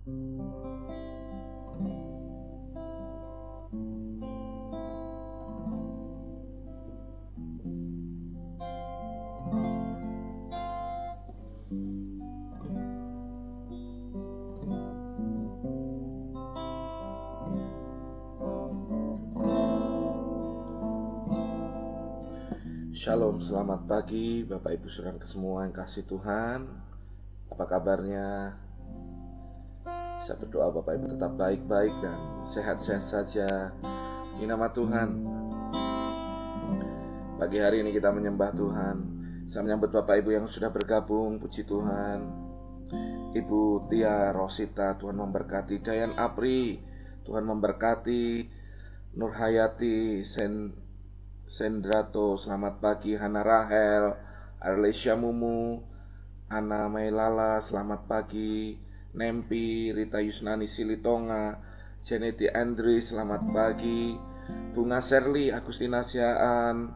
Shalom, selamat pagi Bapak Ibu Saudara semua yang kasih Tuhan. Apa kabarnya? Saya berdoa Bapak Ibu tetap baik-baik dan sehat-sehat saja di nama Tuhan. Pagi hari ini kita menyembah Tuhan. Saya menyambut Bapak Ibu yang sudah bergabung, puji Tuhan. Ibu Tia Rosita, Tuhan memberkati. Dayan Apri, Tuhan memberkati. Nur Hayati Sendrato, selamat pagi. Hana Rahel, Arlesia Mumu, Ana Mailala, selamat pagi. Nempi, Rita Yusnani Silitonga, Janeti Andri, selamat pagi. Bunga Serli, Agustina Siaan,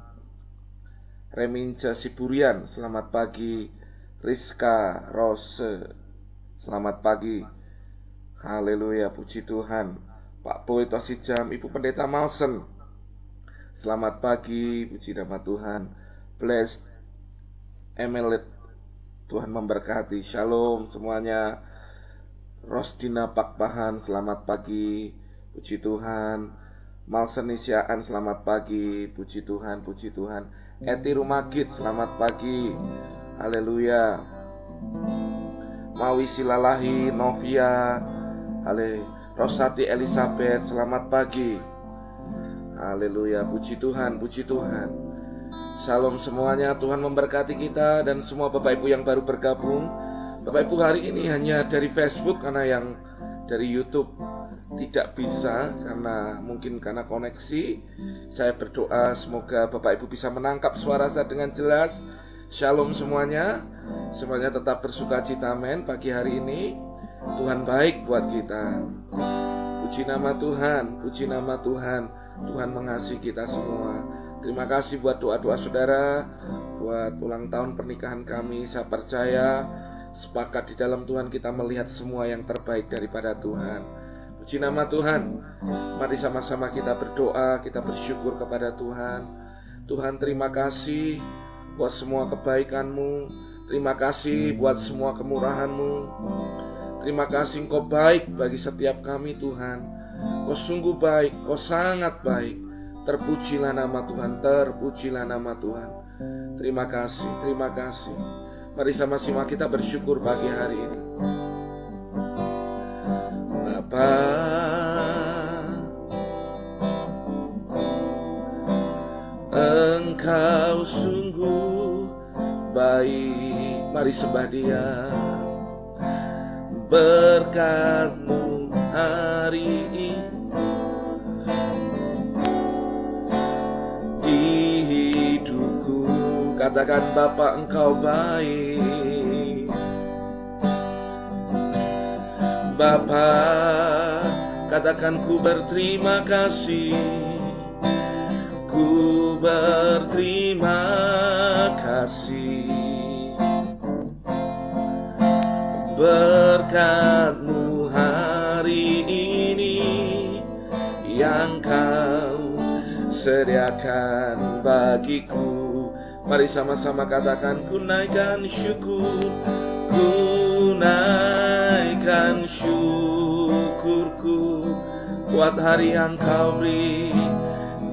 Reminja Siburian, selamat pagi. Rizka Rose, selamat pagi. Haleluya, puji Tuhan. Pak Boy Tosijam, Ibu Pendeta Malsen, selamat pagi, puji nama Tuhan. Blessed Emelet, Tuhan memberkati. Shalom semuanya. Rosdina Pakpahan, selamat pagi, puji Tuhan. Malsenisiaan, selamat pagi, puji Tuhan, puji Tuhan. Eti Rumagit, selamat pagi, haleluya. Mawi Silalahi, Novia, Rosati Elizabeth, selamat pagi. Haleluya, puji Tuhan, puji Tuhan. Shalom semuanya, Tuhan memberkati kita dan semua Bapak Ibu yang baru bergabung. Bapak Ibu hari ini hanya dari Facebook, karena yang dari YouTube tidak bisa karena koneksi. Saya berdoa semoga Bapak Ibu bisa menangkap suara saya dengan jelas. Shalom semuanya, semuanya tetap bersukacita, amin. Pagi hari ini Tuhan baik buat kita. Puji nama Tuhan, puji nama Tuhan. Tuhan mengasihi kita semua. Terima kasih buat doa-doa saudara, buat ulang tahun pernikahan kami. Saya percaya sepakat di dalam Tuhan kita melihat semua yang terbaik daripada Tuhan. Puji nama Tuhan. Mari sama-sama kita berdoa, kita bersyukur kepada Tuhan. Tuhan, terima kasih buat semua kebaikan-Mu. Terima kasih buat semua kemurahan-Mu. Terima kasih Engkau baik bagi setiap kami Tuhan. Kau sungguh baik, Kau sangat baik. Terpujilah nama Tuhan, terpujilah nama Tuhan. Terima kasih, terima kasih. Mari sama-sama kita bersyukur pagi hari ini. Bapa, Engkau sungguh baik. Mari sembah Dia. Berkat-Mu hari ini di hidupku. Katakan Bapa, Engkau baik. Bapa, katakan ku berterima kasih. Ku berterima kasih. Berkat-Mu hari ini yang Kau sediakan bagiku. Mari sama-sama katakan, ku naikkan syukur, ku naikkan syukurku buat hari yang Kau beri,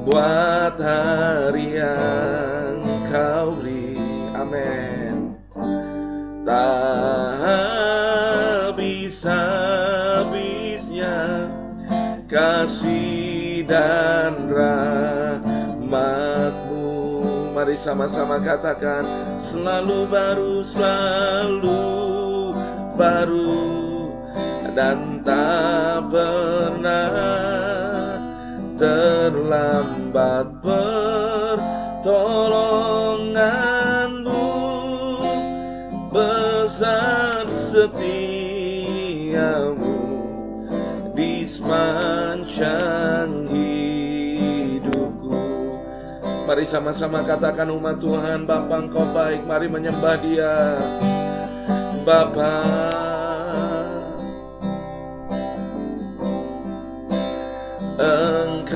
buat hari yang Kau beri. Amin. Tak habis-habisnya kasih dan rahmat-Mu. Mari sama-sama katakan, selalu baru, selalu baru, dan tak pernah terlambat pertolongan-Mu. Besar setiamu di sepanjang hidupku. Mari sama-sama katakan umat Tuhan, Bapa Engkau baik. Mari menyembah Dia. Bapa,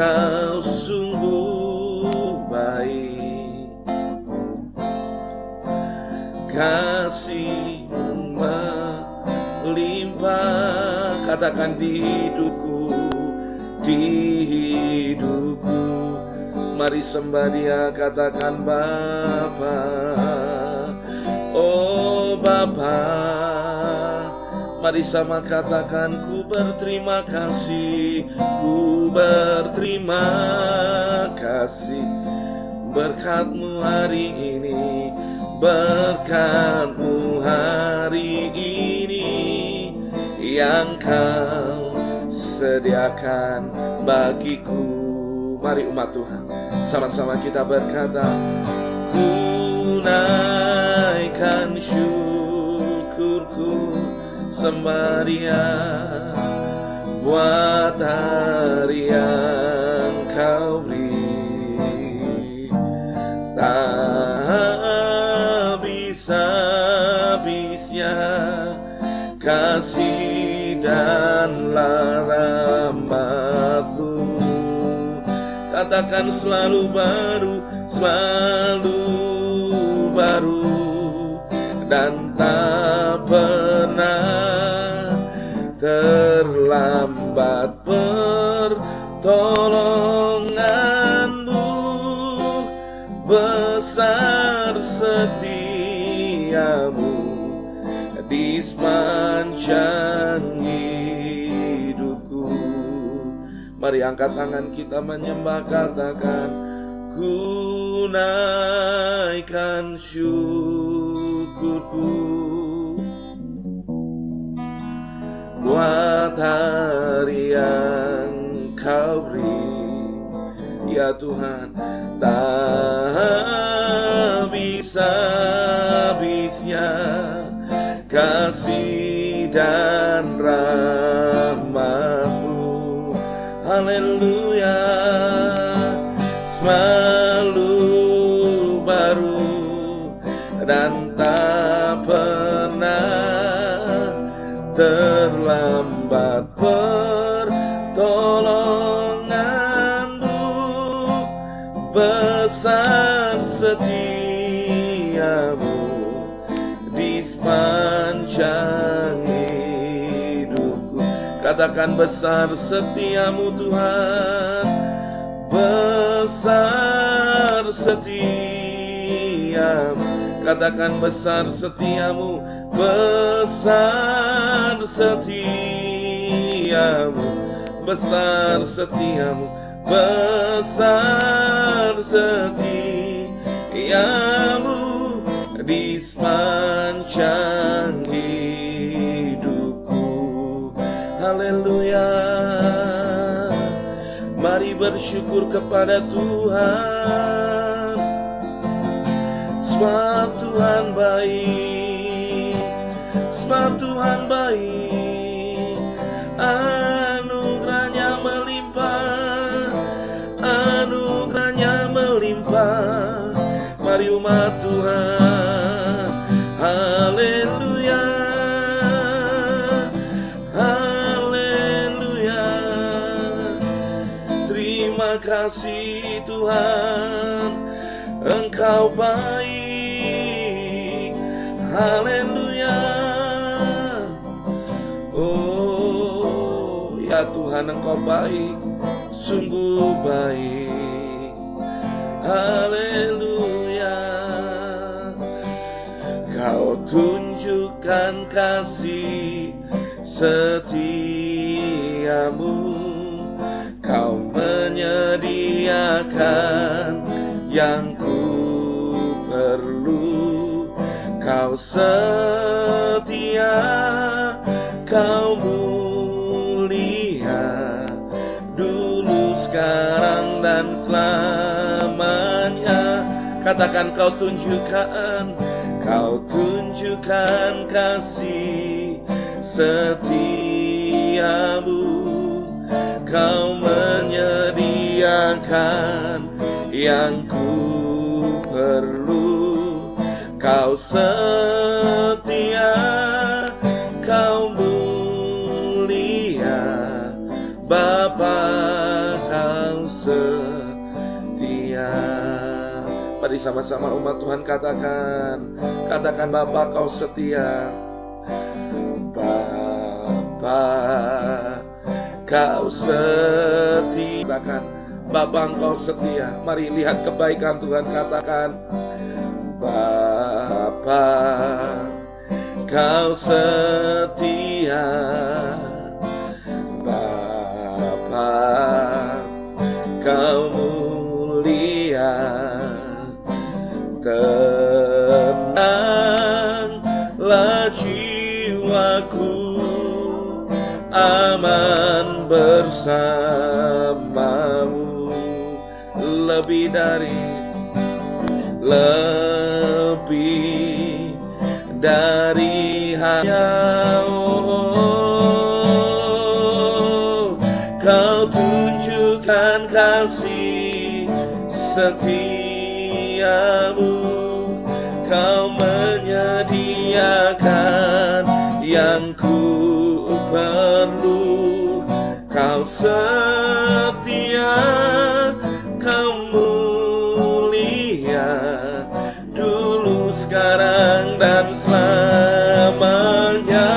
Engkau sungguh baik, kasih-Mu melimpah. Katakan di hidupku, mari sembah Dia, katakan Bapa. Oh Bapa, mari sama katakan, ku berterima kasih, ku berterima kasih. Berkat-Mu hari ini, berkat-Mu hari ini, yang Kau sediakan bagiku. Mari umat Tuhan, sama-sama kita berkata, ku naikkan syukurku, sembah Dia buat hari yang Kau beri. Tak habis-habisnya kasih dan rahmat-Mu. Katakan selalu baru, selalu baru, dan tak pernah terlambat pertolongan-Mu. Besar setia-Mu di sepanjang hidupku. Mari angkat tangan kita menyembah, katakan, ku naikkan syukurku buat hari yang Kau beri. Ya Tuhan, tak habis-habisnya kasih dan rahmat-Mu. Haleluya, selalu baru dan tak pernah terlambat pertolongan-Mu. Besar setia-Mu di sepanjang hidupku. Katakan, besar setiamu Tuhan, besar setiamu. Katakan, besar setiamu, besar setiamu, besar setiamu, besar setiamu di sepanjang hidupku. Haleluya. Mari bersyukur kepada Tuhan, sebab Tuhan baik, sebab Tuhan baik. Anugerahnya melimpah, anugerahnya melimpah. Mari umat Tuhan, haleluya, haleluya. Terima kasih Tuhan, Engkau baik, haleluya. Oh ya Tuhan, Engkau baik, sungguh baik, haleluya. Kau tunjukkan kasih setiamu, Kau menyediakan yang ku perlu. Kau setia, Kau mulia, dulu, sekarang, dan selamanya. Katakan, Kau tunjukkan, Kau tunjukkan kasih setiamu, Kau menyediakan yang ku perlu. Kau setia, Kau mulia, Bapa, Kau Mari sama-sama umat Tuhan katakan Bapa kau setia. Bapa kau setia. Katakan Bapa engkau setia. Mari lihat kebaikan Tuhan, katakan Bapa kau setia. Bapa kau mulia. Tenanglah jiwaku, aman bersamamu. Lebih dari hanya kau tunjukkan kasih setiamu. Kau menyediakan yang ku perlu. Kau setia, kau mulia, dulu, sekarang, dan selamanya.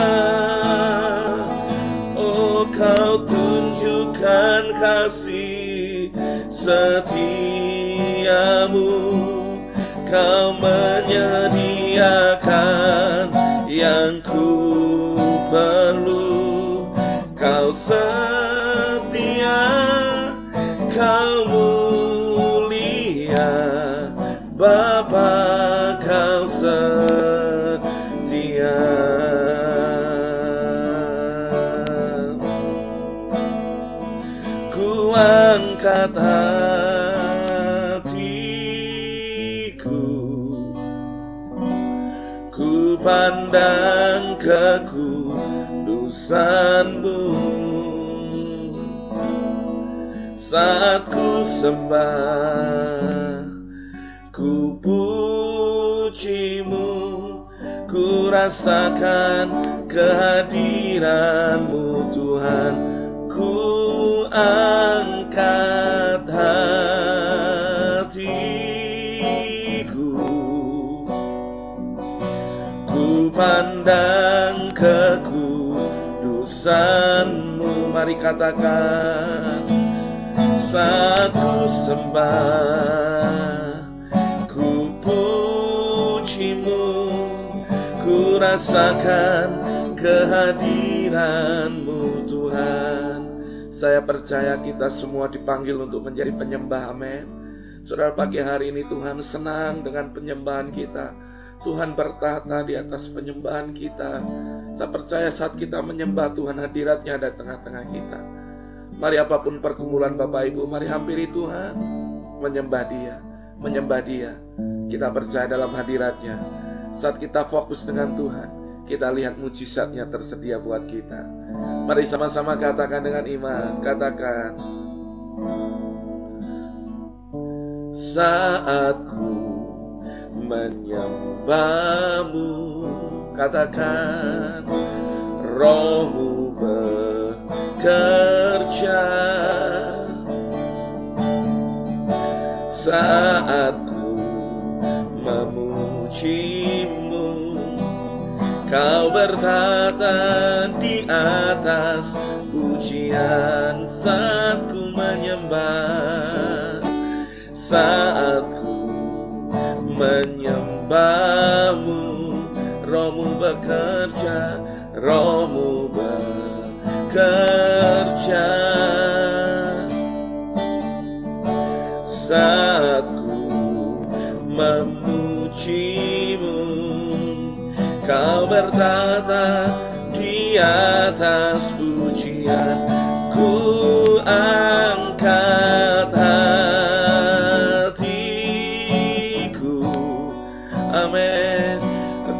Oh, kau tunjukkan kasih setiamu. Kau menyediakan yang ku perlu. Kau setia, kau mulia, Bapa kau setia. Ku angkat pandang kekudusan-Mu. Saat ku sembah, ku puji-Mu, ku rasakan kehadiran-Mu Tuhan. Ku angkat pandang kekudusan-Mu. Mari katakan, saat ku sembah, ku puji-Mu, ku rasakan kehadiran-Mu Tuhan. Saya percaya kita semua dipanggil untuk menjadi penyembah, amin. Saudara, pagi hari ini Tuhan senang dengan penyembahan kita. Tuhan bertahta di atas penyembahan kita. Saya percaya saat kita menyembah Tuhan, hadirat-Nya ada tengah-tengah kita. Mari apapun pergumulan Bapak Ibu, mari hampiri Tuhan. Menyembah Dia. Kita percaya dalam hadirat-Nya. Saat kita fokus dengan Tuhan, kita lihat mujizat-Nya tersedia buat kita. Mari sama-sama katakan dengan iman. Katakan, saat ku menyembah-Mu, katakan, Roh-Mu bekerja. Saat ku memuji-Mu, Kau bertata di atas pujian. Saat ku menyembah, saat ku menyembah-Mu, Roh-Mu bekerja, Roh-Mu bekerja. Saat ku memuji-Mu, Kau bertata di atas pujian. Ku angkat hatiku, amin.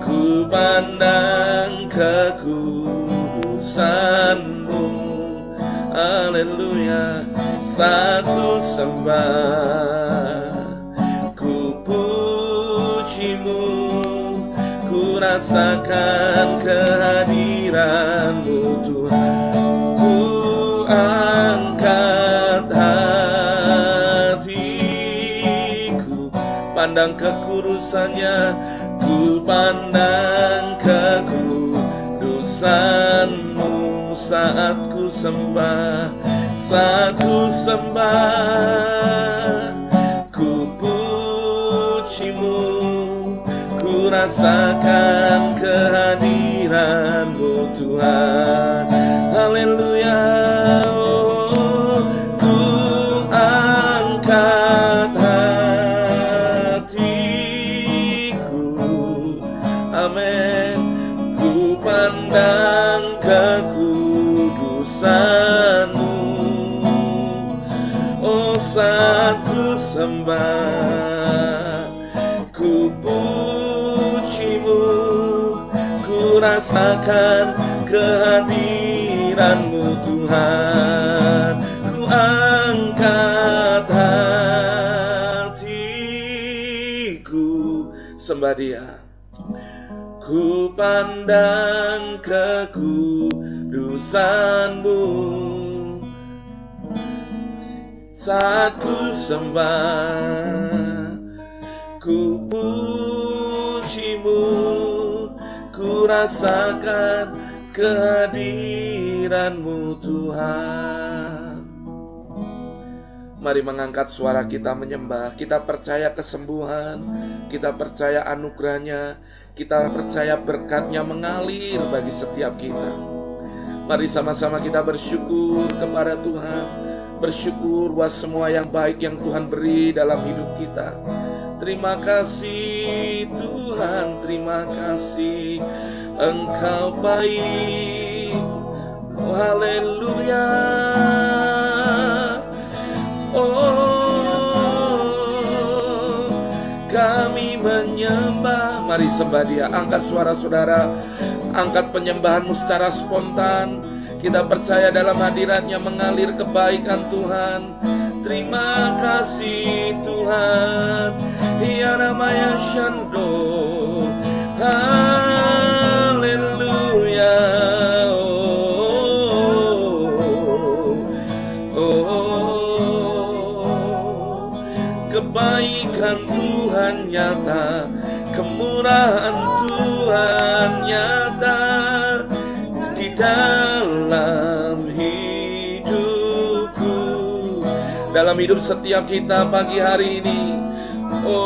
Ku pandang kekudusan-Mu, haleluya. Satu sembah, ku puji-Mu, ku rasakan kehadiran-Mu Tuhan. Ku angkat hatiku, pandang kekudusannya, ku pandang kekudusanmu. Saat ku sembah, saat ku sembah, ku pujimu, ku rasakan kehadiran-Mu Tuhan. Haleluya. Oh, ku angkat hatiku, amin, ku pandang kekudusan-Mu. Oh, saat ku sembah, ku pujimu, ku rasakan kehadiran-Mu Tuhan. Ku angkat hatiku, sembah Dia. Ku pandang kekudusan-Mu. Saat ku sembah, ku pujimu, ku rasakan kehadiran-Mu Tuhan. Mari mengangkat suara kita menyembah. Kita percaya kesembuhan, kita percaya anugerahnya, kita percaya berkat-Nya mengalir bagi setiap kita. Mari sama-sama kita bersyukur kepada Tuhan. Bersyukur buat semua yang baik yang Tuhan beri dalam hidup kita. Terima kasih Tuhan, terima kasih, Engkau baik. Oh, haleluya. Oh, kami menyembah. Mari sembah Dia. Angkat suara saudara, angkat penyembahanmu secara spontan. Kita percaya dalam hadirat-Nya mengalir kebaikan Tuhan. Terima kasih Tuhan. Ya namanya Shando. Haleluya. Oh, kebaikan Tuhan nyata, kemurahan Tuhan nyata di dalam hidupku, dalam hidup setiap kita pagi hari ini. Oh,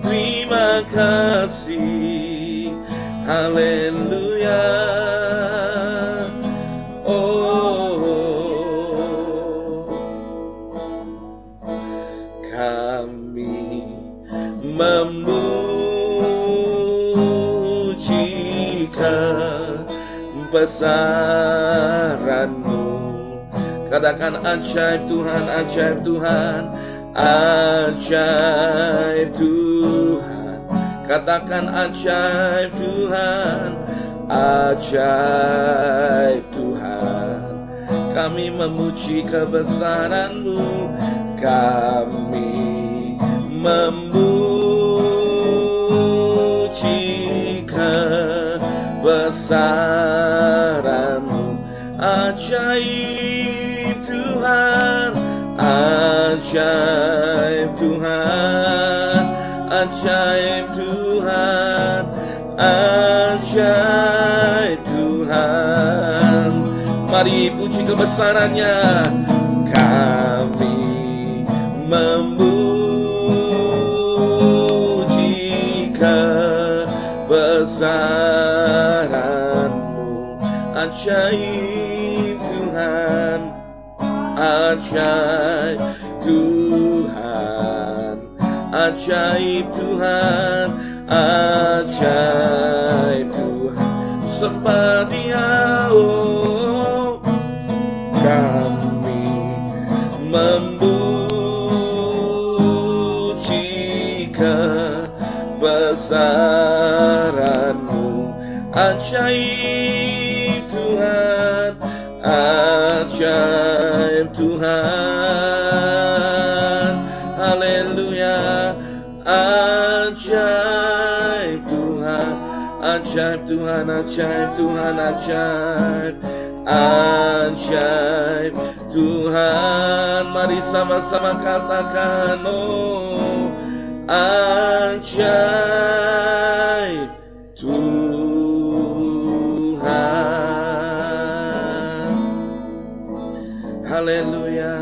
terima kasih, haleluya. Oh, kami besaran-Mu. Katakan ajaib Tuhan, ajaib Tuhan, ajaib Tuhan. Katakan ajaib Tuhan, ajaib Tuhan. Kami memuji kebesaran-Mu, kami memuji kebesaran-Mu. Ajaib Tuhan, ajaib Tuhan, ajaib Tuhan, ajaib Tuhan. Mari puji kebesaran-Nya. Kami memuji kebesaran-Mu. Ajaib Tuhan, ajaib Tuhan, ajaib Tuhan, ajaib Tuhan. Sembah Dia, oh, kami memuji kebesaran-Mu. Ajaib Tuhan, ajaib Tuhan, haleluya. Ajaib Tuhan, ajaib Tuhan, ajaib Tuhan, ajaib, ajaib Tuhan. Mari sama-sama katakan, oh ajaib Tuhan. Haleluya.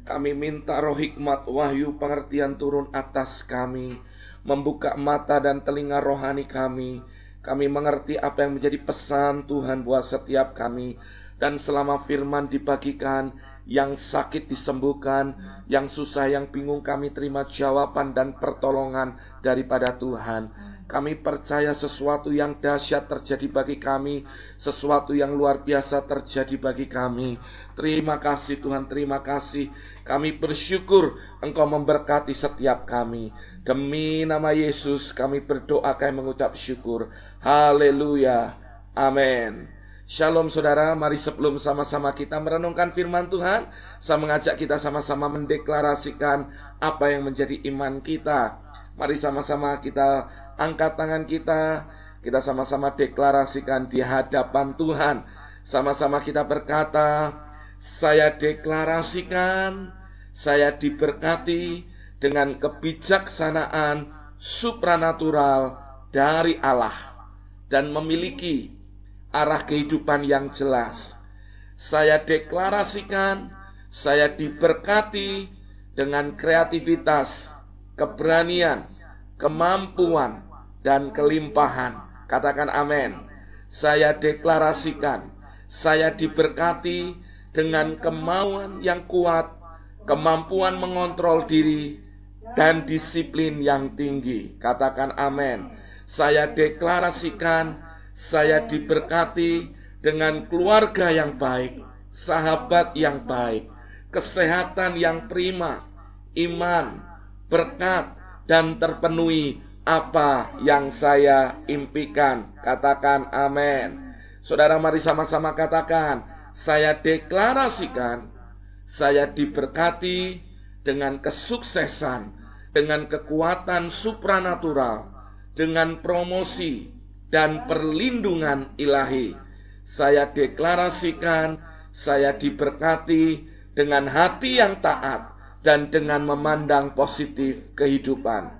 Kami minta roh hikmat, wahyu, pengertian turun atas kami, membuka mata dan telinga rohani kami. Kami mengerti apa yang menjadi pesan Tuhan buat setiap kami. Dan selama firman dibagikan, yang sakit disembuhkan, yang susah, yang bingung, kami terima jawaban dan pertolongan daripada Tuhan. Kami percaya sesuatu yang dahsyat terjadi bagi kami, sesuatu yang luar biasa terjadi bagi kami. Terima kasih Tuhan, terima kasih. Kami bersyukur Engkau memberkati setiap kami. Demi nama Yesus kami berdoa, kami mengucap syukur. Haleluya, amin. Shalom saudara, mari sebelum sama-sama kita merenungkan firman Tuhan, saya mengajak kita sama-sama mendeklarasikan apa yang menjadi iman kita. Mari sama-sama kita angkat tangan kita sama-sama deklarasikan di hadapan Tuhan. Sama-sama kita berkata, saya deklarasikan, saya diberkati dengan kebijaksanaan supranatural dari Allah dan memiliki arah kehidupan yang jelas. Saya deklarasikan, saya diberkati dengan kreativitas, keberanian, kemampuan, dan kelimpahan. Katakan amin. Saya deklarasikan, saya diberkati dengan kemauan yang kuat, kemampuan mengontrol diri, dan disiplin yang tinggi. Katakan amin. Saya deklarasikan, saya diberkati dengan keluarga yang baik, sahabat yang baik, kesehatan yang prima, iman, berkat, dan terpenuhi apa yang saya impikan. Katakan amin. Saudara, mari sama-sama katakan, saya deklarasikan, saya diberkati dengan kesuksesan, dengan kekuatan supranatural, dengan promosi dan perlindungan ilahi. Saya deklarasikan, saya diberkati dengan hati yang taat dan dengan memandang positif kehidupan.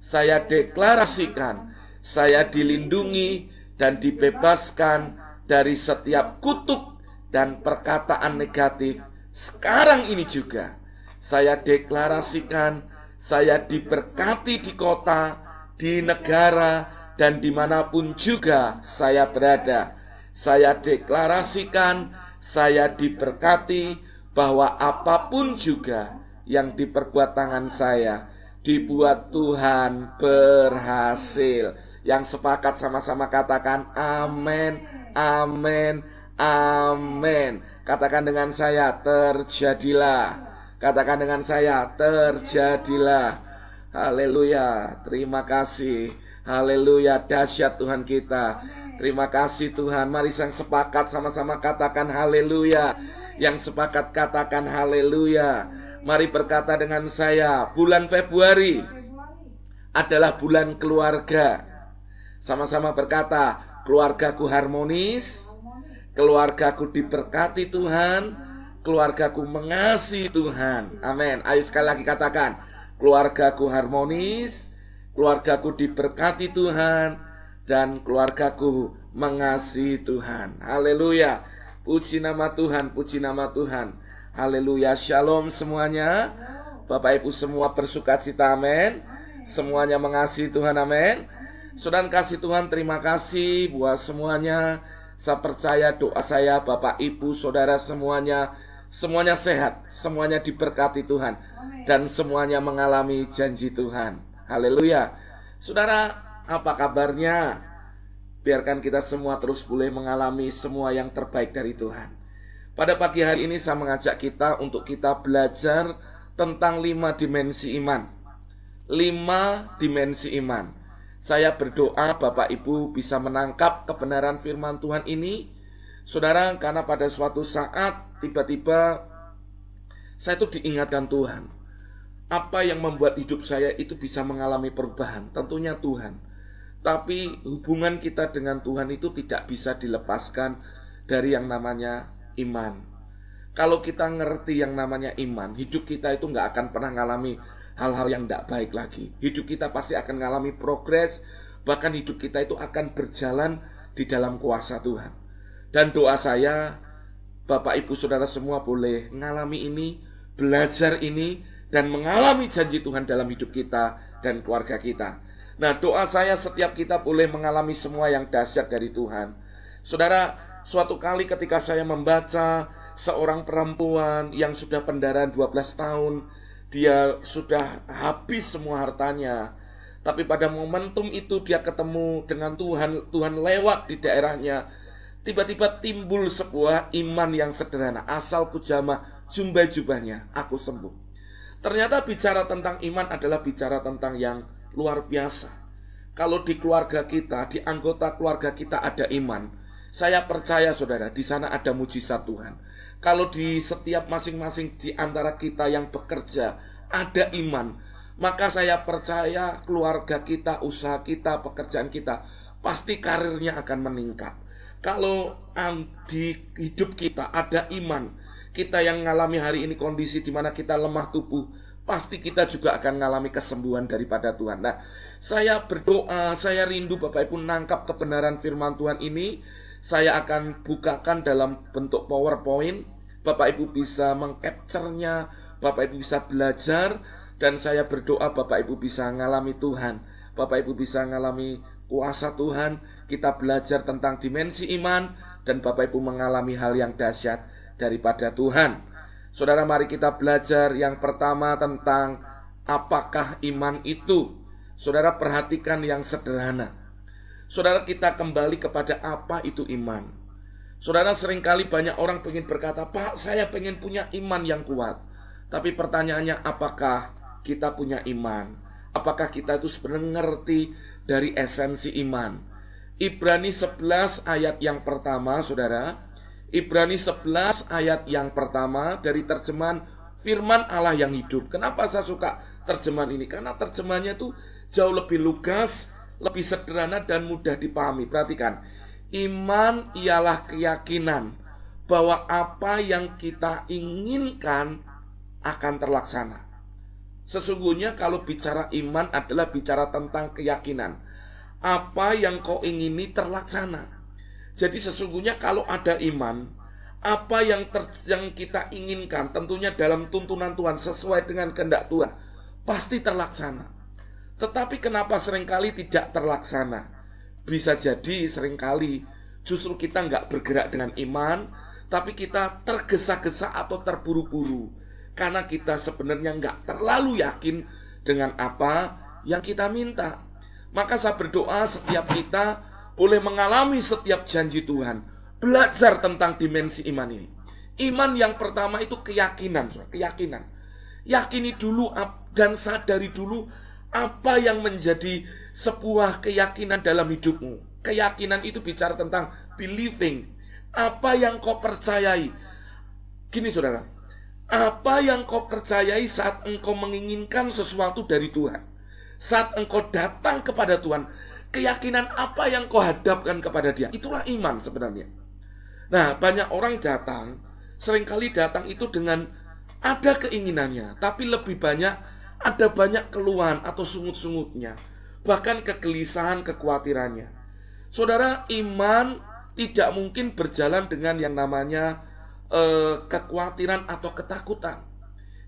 Saya deklarasikan, saya dilindungi dan dibebaskan dari setiap kutuk dan perkataan negatif sekarang ini juga. Saya deklarasikan, saya diberkati di kota, di negara, dan dimanapun juga saya berada. Saya deklarasikan, saya diberkati bahwa apapun juga yang diperbuat tangan saya, dibuat Tuhan berhasil. Yang sepakat sama-sama katakan amin, amin, amin. Katakan dengan saya, terjadilah. Katakan dengan saya, terjadilah. Haleluya, terima kasih. Haleluya, dahsyat Tuhan kita. Terima kasih Tuhan. Mari yang sepakat sama-sama katakan haleluya. Yang sepakat katakan haleluya. Mari berkata dengan saya, bulan Februari adalah bulan keluarga. Sama-sama berkata, keluargaku harmonis, keluargaku diberkati Tuhan, keluargaku mengasihi Tuhan. Amin. Ayo sekali lagi katakan, keluargaku harmonis, keluargaku diberkati Tuhan, dan keluargaku mengasihi Tuhan. Haleluya. Puji nama Tuhan, puji nama Tuhan. Haleluya. Shalom semuanya. Bapak Ibu semua bersukacita, amin. Semuanya mengasihi Tuhan, amin. Saudara kasih Tuhan, terima kasih buat semuanya. Saya percaya doa saya, Bapak Ibu Saudara semuanya sehat, semuanya diberkati Tuhan, dan semuanya mengalami janji Tuhan. Haleluya. Saudara, apa kabarnya? Biarkan kita semua terus boleh mengalami semua yang terbaik dari Tuhan. Pada pagi hari ini saya mengajak kita untuk kita belajar tentang 5 dimensi iman. 5 dimensi iman. Saya berdoa Bapak Ibu bisa menangkap kebenaran firman Tuhan ini, saudara, karena pada suatu saat tiba-tiba saya itu diingatkan Tuhan. Apa yang membuat hidup saya itu bisa mengalami perubahan? Tentunya Tuhan. Tapi hubungan kita dengan Tuhan itu tidak bisa dilepaskan dari yang namanya iman. Kalau kita ngerti yang namanya iman, hidup kita itu nggak akan pernah ngalami hal-hal yang tidak baik lagi. Hidup kita pasti akan ngalami progres, bahkan hidup kita itu akan berjalan di dalam kuasa Tuhan. Dan doa saya, Bapak Ibu Saudara semua boleh ngalami ini, belajar ini, dan mengalami janji Tuhan dalam hidup kita dan keluarga kita. Nah, doa saya setiap kita boleh mengalami semua yang dahsyat dari Tuhan. Saudara, suatu kali ketika saya membaca seorang perempuan yang sudah pendarahan 12 tahun, dia sudah habis semua hartanya. Tapi pada momentum itu dia ketemu dengan Tuhan, Tuhan lewat di daerahnya. Tiba-tiba timbul sebuah iman yang sederhana. Asal ku jamah jubah-jubahnya, aku sembuh. Ternyata bicara tentang iman adalah bicara tentang yang luar biasa. Kalau di keluarga kita, di anggota keluarga kita ada iman, saya percaya saudara, di sana ada mujizat Tuhan. Kalau di setiap masing-masing di antara kita yang bekerja ada iman, maka saya percaya keluarga kita, usaha kita, pekerjaan kita pasti karirnya akan meningkat. Kalau di hidup kita ada iman, kita yang mengalami hari ini kondisi di mana kita lemah tubuh, pasti kita juga akan mengalami kesembuhan daripada Tuhan. Nah, saya berdoa, saya rindu Bapak Ibu nangkap kebenaran firman Tuhan ini. Saya akan bukakan dalam bentuk PowerPoint. Bapak Ibu bisa mengcapture-nya, Bapak Ibu bisa belajar, dan saya berdoa Bapak Ibu bisa mengalami Tuhan. Bapak Ibu bisa mengalami kuasa Tuhan. Kita belajar tentang dimensi iman, dan Bapak Ibu mengalami hal yang dahsyat daripada Tuhan. Saudara, mari kita belajar yang pertama tentang apakah iman itu. Saudara, perhatikan yang sederhana. Saudara, kita kembali kepada apa itu iman. Saudara, seringkali banyak orang pengen berkata, Pak, saya pengen punya iman yang kuat. Tapi pertanyaannya, apakah kita punya iman? Apakah kita itu sebenarnya ngerti dari esensi iman? Ibrani 11 ayat yang pertama, saudara. Ibrani 11 ayat yang pertama dari terjemahan firman Allah yang hidup. Kenapa saya suka terjemahan ini? Karena terjemahannya itu jauh lebih lugas, lebih sederhana dan mudah dipahami. Perhatikan, iman ialah keyakinan bahwa apa yang kita inginkan akan terlaksana. Sesungguhnya kalau bicara iman adalah bicara tentang keyakinan. Apa yang kau ingini terlaksana. Jadi sesungguhnya kalau ada iman, apa yang kita inginkan tentunya dalam tuntunan Tuhan sesuai dengan kehendak Tuhan pasti terlaksana. Tetapi kenapa seringkali tidak terlaksana? Bisa jadi seringkali justru kita nggak bergerak dengan iman, tapi kita tergesa-gesa atau terburu-buru karena kita sebenarnya nggak terlalu yakin dengan apa yang kita minta. Maka saya berdoa setiap kita boleh mengalami setiap janji Tuhan. Belajar tentang dimensi iman ini. Iman yang pertama itu keyakinan. Keyakinan. Yakini dulu dan sadari dulu apa yang menjadi sebuah keyakinan dalam hidupmu. Keyakinan itu bicara tentang believing. Apa yang kau percayai. Gini saudara, apa yang kau percayai saat engkau menginginkan sesuatu dari Tuhan. Saat engkau datang kepada Tuhan, keyakinan apa yang kau hadapkan kepada dia. Itulah iman sebenarnya. Nah, banyak orang datang, seringkali datang itu dengan ada keinginannya, tapi lebih banyak ada banyak keluhan atau sungut-sungutnya, bahkan kegelisahan, kekhawatirannya. Saudara, iman tidak mungkin berjalan dengan yang namanya kekhawatiran atau ketakutan.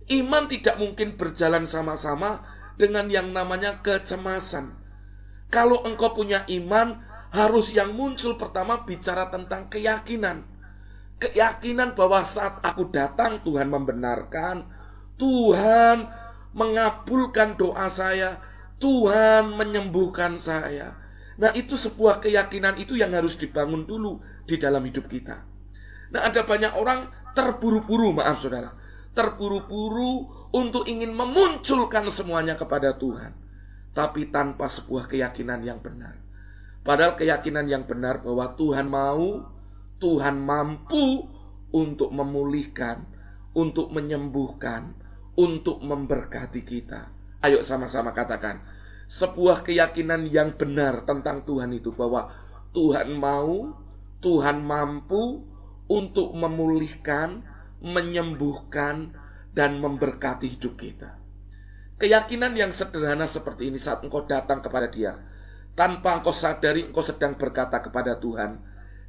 Iman tidak mungkin berjalan sama-sama dengan yang namanya kecemasan. Kalau engkau punya iman, harus yang muncul pertama bicara tentang keyakinan. Keyakinan bahwa saat aku datang, Tuhan membenarkan, Tuhan mengabulkan doa saya, Tuhan menyembuhkan saya. Nah, itu sebuah keyakinan itu yang harus dibangun dulu di dalam hidup kita. Nah, ada banyak orang terburu-buru, maaf saudara, terburu-buru untuk ingin memunculkan semuanya kepada Tuhan, tapi tanpa sebuah keyakinan yang benar. Padahal keyakinan yang benar bahwa Tuhan mau, Tuhan mampu untuk memulihkan, untuk menyembuhkan, untuk memberkati kita. Ayo sama-sama katakan, sebuah keyakinan yang benar tentang Tuhan itu bahwa Tuhan mau, Tuhan mampu untuk memulihkan, menyembuhkan, dan memberkati hidup kita. Keyakinan yang sederhana seperti ini saat engkau datang kepada Dia, tanpa engkau sadari engkau sedang berkata kepada Tuhan,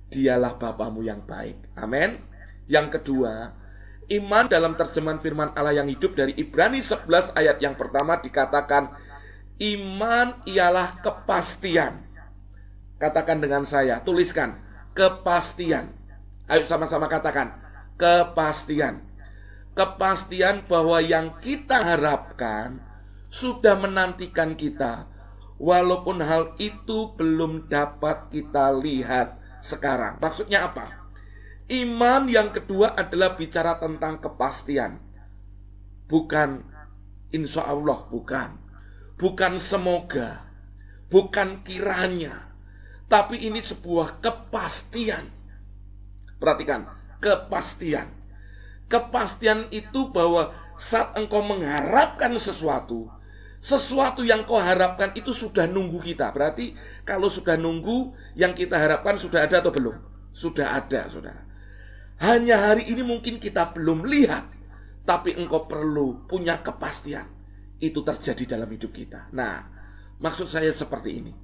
Dialah Bapamu yang baik. Amin. Yang kedua, iman dalam terjemahan firman Allah yang hidup dari Ibrani 11 ayat yang pertama dikatakan, iman ialah kepastian. Katakan dengan saya, tuliskan, kepastian. Ayo sama-sama katakan, kepastian. Kepastian bahwa yang kita harapkan sudah menantikan kita, walaupun hal itu belum dapat kita lihat sekarang. Maksudnya apa? Iman yang kedua adalah bicara tentang kepastian. Bukan insya Allah, bukan. Bukan semoga, bukan kiranya. Tapi ini sebuah kepastian. Perhatikan, kepastian. Kepastian itu bahwa saat engkau mengharapkan sesuatu yang kau harapkan itu sudah nunggu kita. Berarti kalau sudah nunggu, yang kita harapkan sudah ada atau belum? Sudah ada, saudara. Hanya hari ini mungkin kita belum lihat, tapi engkau perlu punya kepastian. Itu terjadi dalam hidup kita. Nah, maksud saya seperti ini.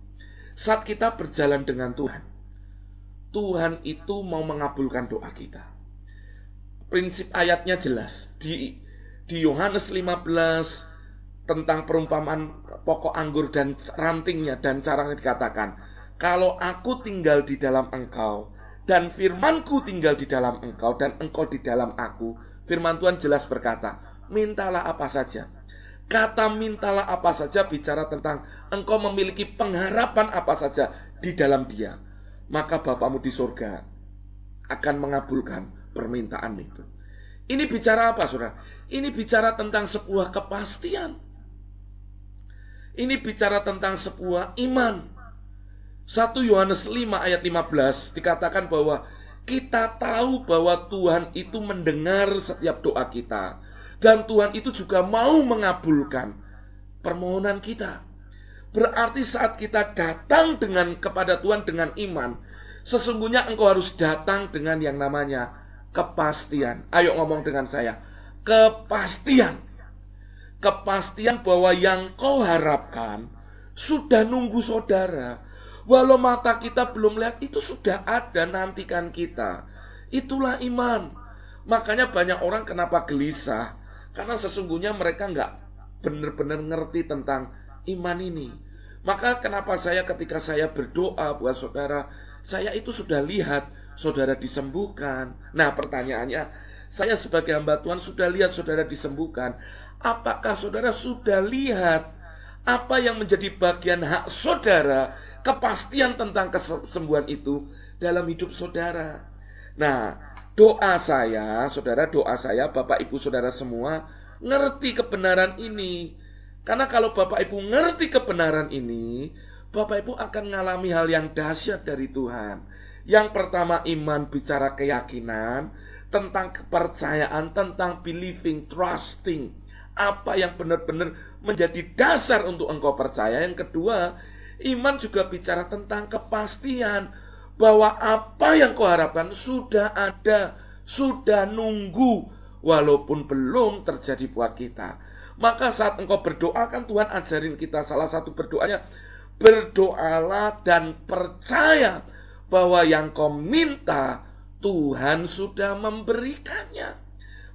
Saat kita berjalan dengan Tuhan, Tuhan itu mau mengabulkan doa kita. Prinsip ayatnya jelas. Di Yohanes 15 tentang perumpamaan pokok anggur dan rantingnya dan caranya dikatakan, kalau aku tinggal di dalam engkau dan firmanku tinggal di dalam engkau dan engkau di dalam aku, firman Tuhan jelas berkata, mintalah apa saja. Kata mintalah apa saja bicara tentang engkau memiliki pengharapan apa saja di dalam Dia, maka Bapamu di surga akan mengabulkan permintaan itu. Ini bicara apa, saudara? Ini bicara tentang sebuah kepastian. Ini bicara tentang sebuah iman. 1 Yohanes 5 ayat 15 dikatakan bahwa kita tahu bahwa Tuhan itu mendengar setiap doa kita, dan Tuhan itu juga mau mengabulkan permohonan kita. Berarti saat kita datang kepada Tuhan dengan iman, sesungguhnya engkau harus datang dengan yang namanya kepastian. Ayo ngomong dengan saya, kepastian. Kepastian bahwa yang kau harapkan sudah nunggu saudara. Walau mata kita belum lihat, itu sudah ada, nantikan kita. Itulah iman. Makanya banyak orang kenapa gelisah, karena sesungguhnya mereka nggak benar-benar ngerti tentang iman ini. Maka kenapa ketika saya berdoa buat saudara, saya itu sudah lihat saudara disembuhkan. Nah, pertanyaannya, saya sebagai hamba Tuhan sudah lihat saudara disembuhkan. Apakah saudara sudah lihat apa yang menjadi bagian hak saudara, kepastian tentang kesembuhan itu dalam hidup saudara? Nah, doa saya, saudara, doa saya, Bapak Ibu saudara semua ngerti kebenaran ini. Karena kalau Bapak Ibu ngerti kebenaran ini, Bapak Ibu akan mengalami hal yang dahsyat dari Tuhan. Yang pertama, iman bicara keyakinan, tentang kepercayaan, tentang believing, trusting, apa yang benar-benar menjadi dasar untuk engkau percaya. Yang kedua, iman juga bicara tentang kepastian, bahwa apa yang kau harapkan sudah ada, sudah nunggu, walaupun belum terjadi buat kita. Maka saat engkau berdoa, kan Tuhan ajarin kita, salah satu berdoanya, berdoalah dan percaya bahwa yang kau minta Tuhan sudah memberikannya.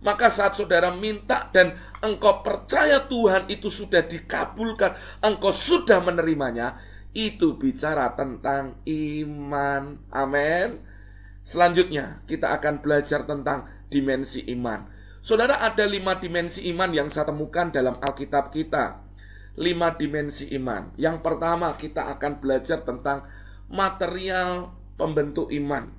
Maka saat saudara minta dan engkau percaya Tuhan itu sudah dikabulkan, engkau sudah menerimanya, itu bicara tentang iman. Amin. Selanjutnya kita akan belajar tentang dimensi iman. Saudara, ada 5 dimensi iman yang saya temukan dalam Alkitab kita. 5 dimensi iman. Yang pertama, kita akan belajar tentang material pembentuk iman.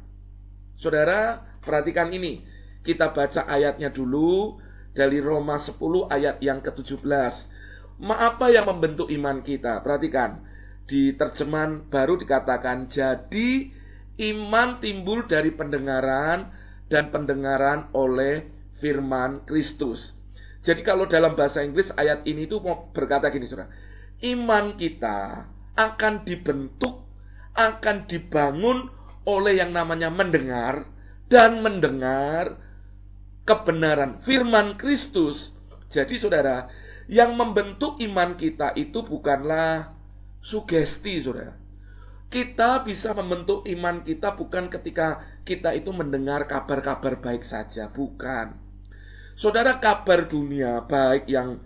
Saudara, perhatikan ini. Kita baca ayatnya dulu dari Roma 10 ayat yang ke-17. Apa yang membentuk iman kita? Perhatikan. Di terjemahan baru dikatakan, jadi iman timbul dari pendengaran dan pendengaran oleh firman Kristus. Jadi kalau dalam bahasa Inggris ayat ini tuh mau berkata gini, saudara. Iman kita akan dibentuk, akan dibangun oleh yang namanya mendengar dan mendengar kebenaran firman Kristus. Jadi saudara, yang membentuk iman kita itu bukanlah sugesti, saudara. Kita bisa membentuk iman kita bukan ketika kita itu mendengar kabar-kabar baik saja, bukan. Saudara, kabar dunia, baik yang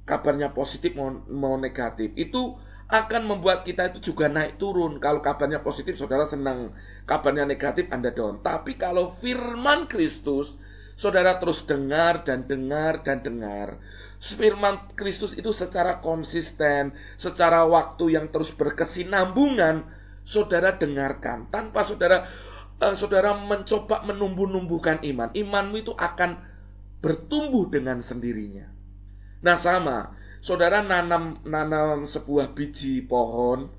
kabarnya positif mau negatif, itu akan membuat kita itu juga naik turun. Kalau kabarnya positif, saudara senang. Kabarnya negatif, Anda down. Tapi kalau firman Kristus, saudara terus dengar dan dengar dan dengar. Firman Kristus itu secara konsisten, secara waktu yang terus berkesinambungan, saudara dengarkan. Tanpa saudara mencoba menumbuh-numbuhkan iman, imanmu itu akan bertumbuh dengan sendirinya. Nah sama, saudara nanam sebuah biji pohon,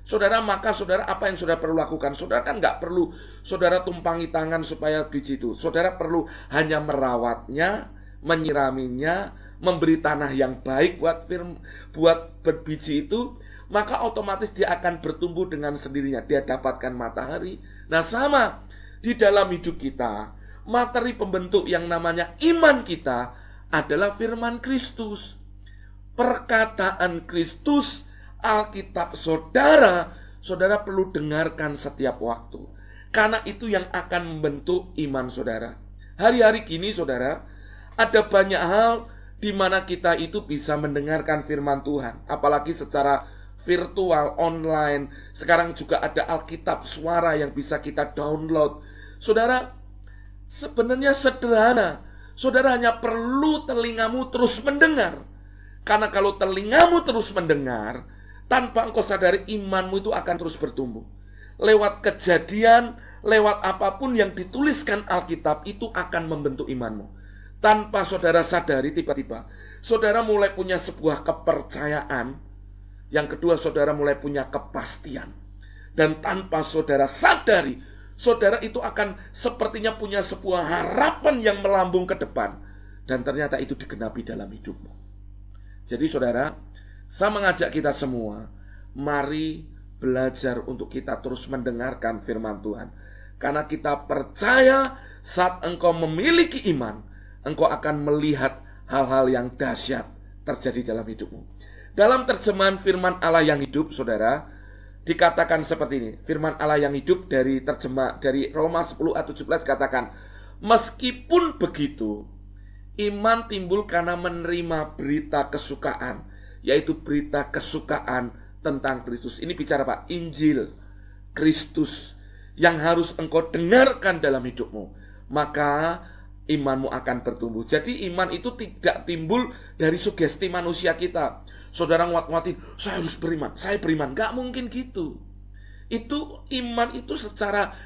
saudara, maka saudara apa yang saudara perlu lakukan? Saudara kan nggak perlu saudara tumpangi tangan supaya biji itu. Saudara perlu hanya merawatnya, menyiraminya, memberi tanah yang baik buat berbiji itu, maka otomatis dia akan bertumbuh dengan sendirinya. Dia dapatkan matahari. Nah sama, di dalam hidup kita, materi pembentuk yang namanya iman kita adalah firman Kristus. Perkataan Kristus, Alkitab saudara perlu dengarkan setiap waktu. Karena itu yang akan membentuk iman saudara. Hari-hari gini saudara, ada banyak hal di mana kita itu bisa mendengarkan firman Tuhan. Apalagi secara virtual, online. Sekarang juga ada Alkitab suara yang bisa kita download. Saudara, sebenarnya sederhana. Saudara hanya perlu telingamu terus mendengar. Karena kalau telingamu terus mendengar, tanpa engkau sadari, imanmu itu akan terus bertumbuh. Lewat kejadian, lewat apapun yang dituliskan Alkitab, itu akan membentuk imanmu. Tanpa saudara sadari, tiba-tiba saudara mulai punya sebuah kepercayaan. Yang kedua, saudara mulai punya kepastian. Dan tanpa saudara sadari, saudara itu akan sepertinya punya sebuah harapan yang melambung ke depan. Dan ternyata itu digenapi dalam hidupmu. Jadi saudara, saya mengajak kita semua, mari belajar untuk kita terus mendengarkan firman Tuhan. Karena kita percaya saat engkau memiliki iman, engkau akan melihat hal-hal yang dahsyat terjadi dalam hidupmu. Dalam terjemahan firman Allah yang hidup, saudara, dikatakan seperti ini. Firman Allah yang hidup dari Roma 10 ayat 17 katakan, meskipun begitu, iman timbul karena menerima berita kesukaan, yaitu berita kesukaan tentang Kristus. Ini bicara Pak, Injil Kristus yang harus engkau dengarkan dalam hidupmu. Maka imanmu akan bertumbuh. Jadi iman itu tidak timbul dari sugesti manusia kita. Saudara nguat-nguatin, saya harus beriman, saya beriman. Gak mungkin gitu. Itu iman itu secara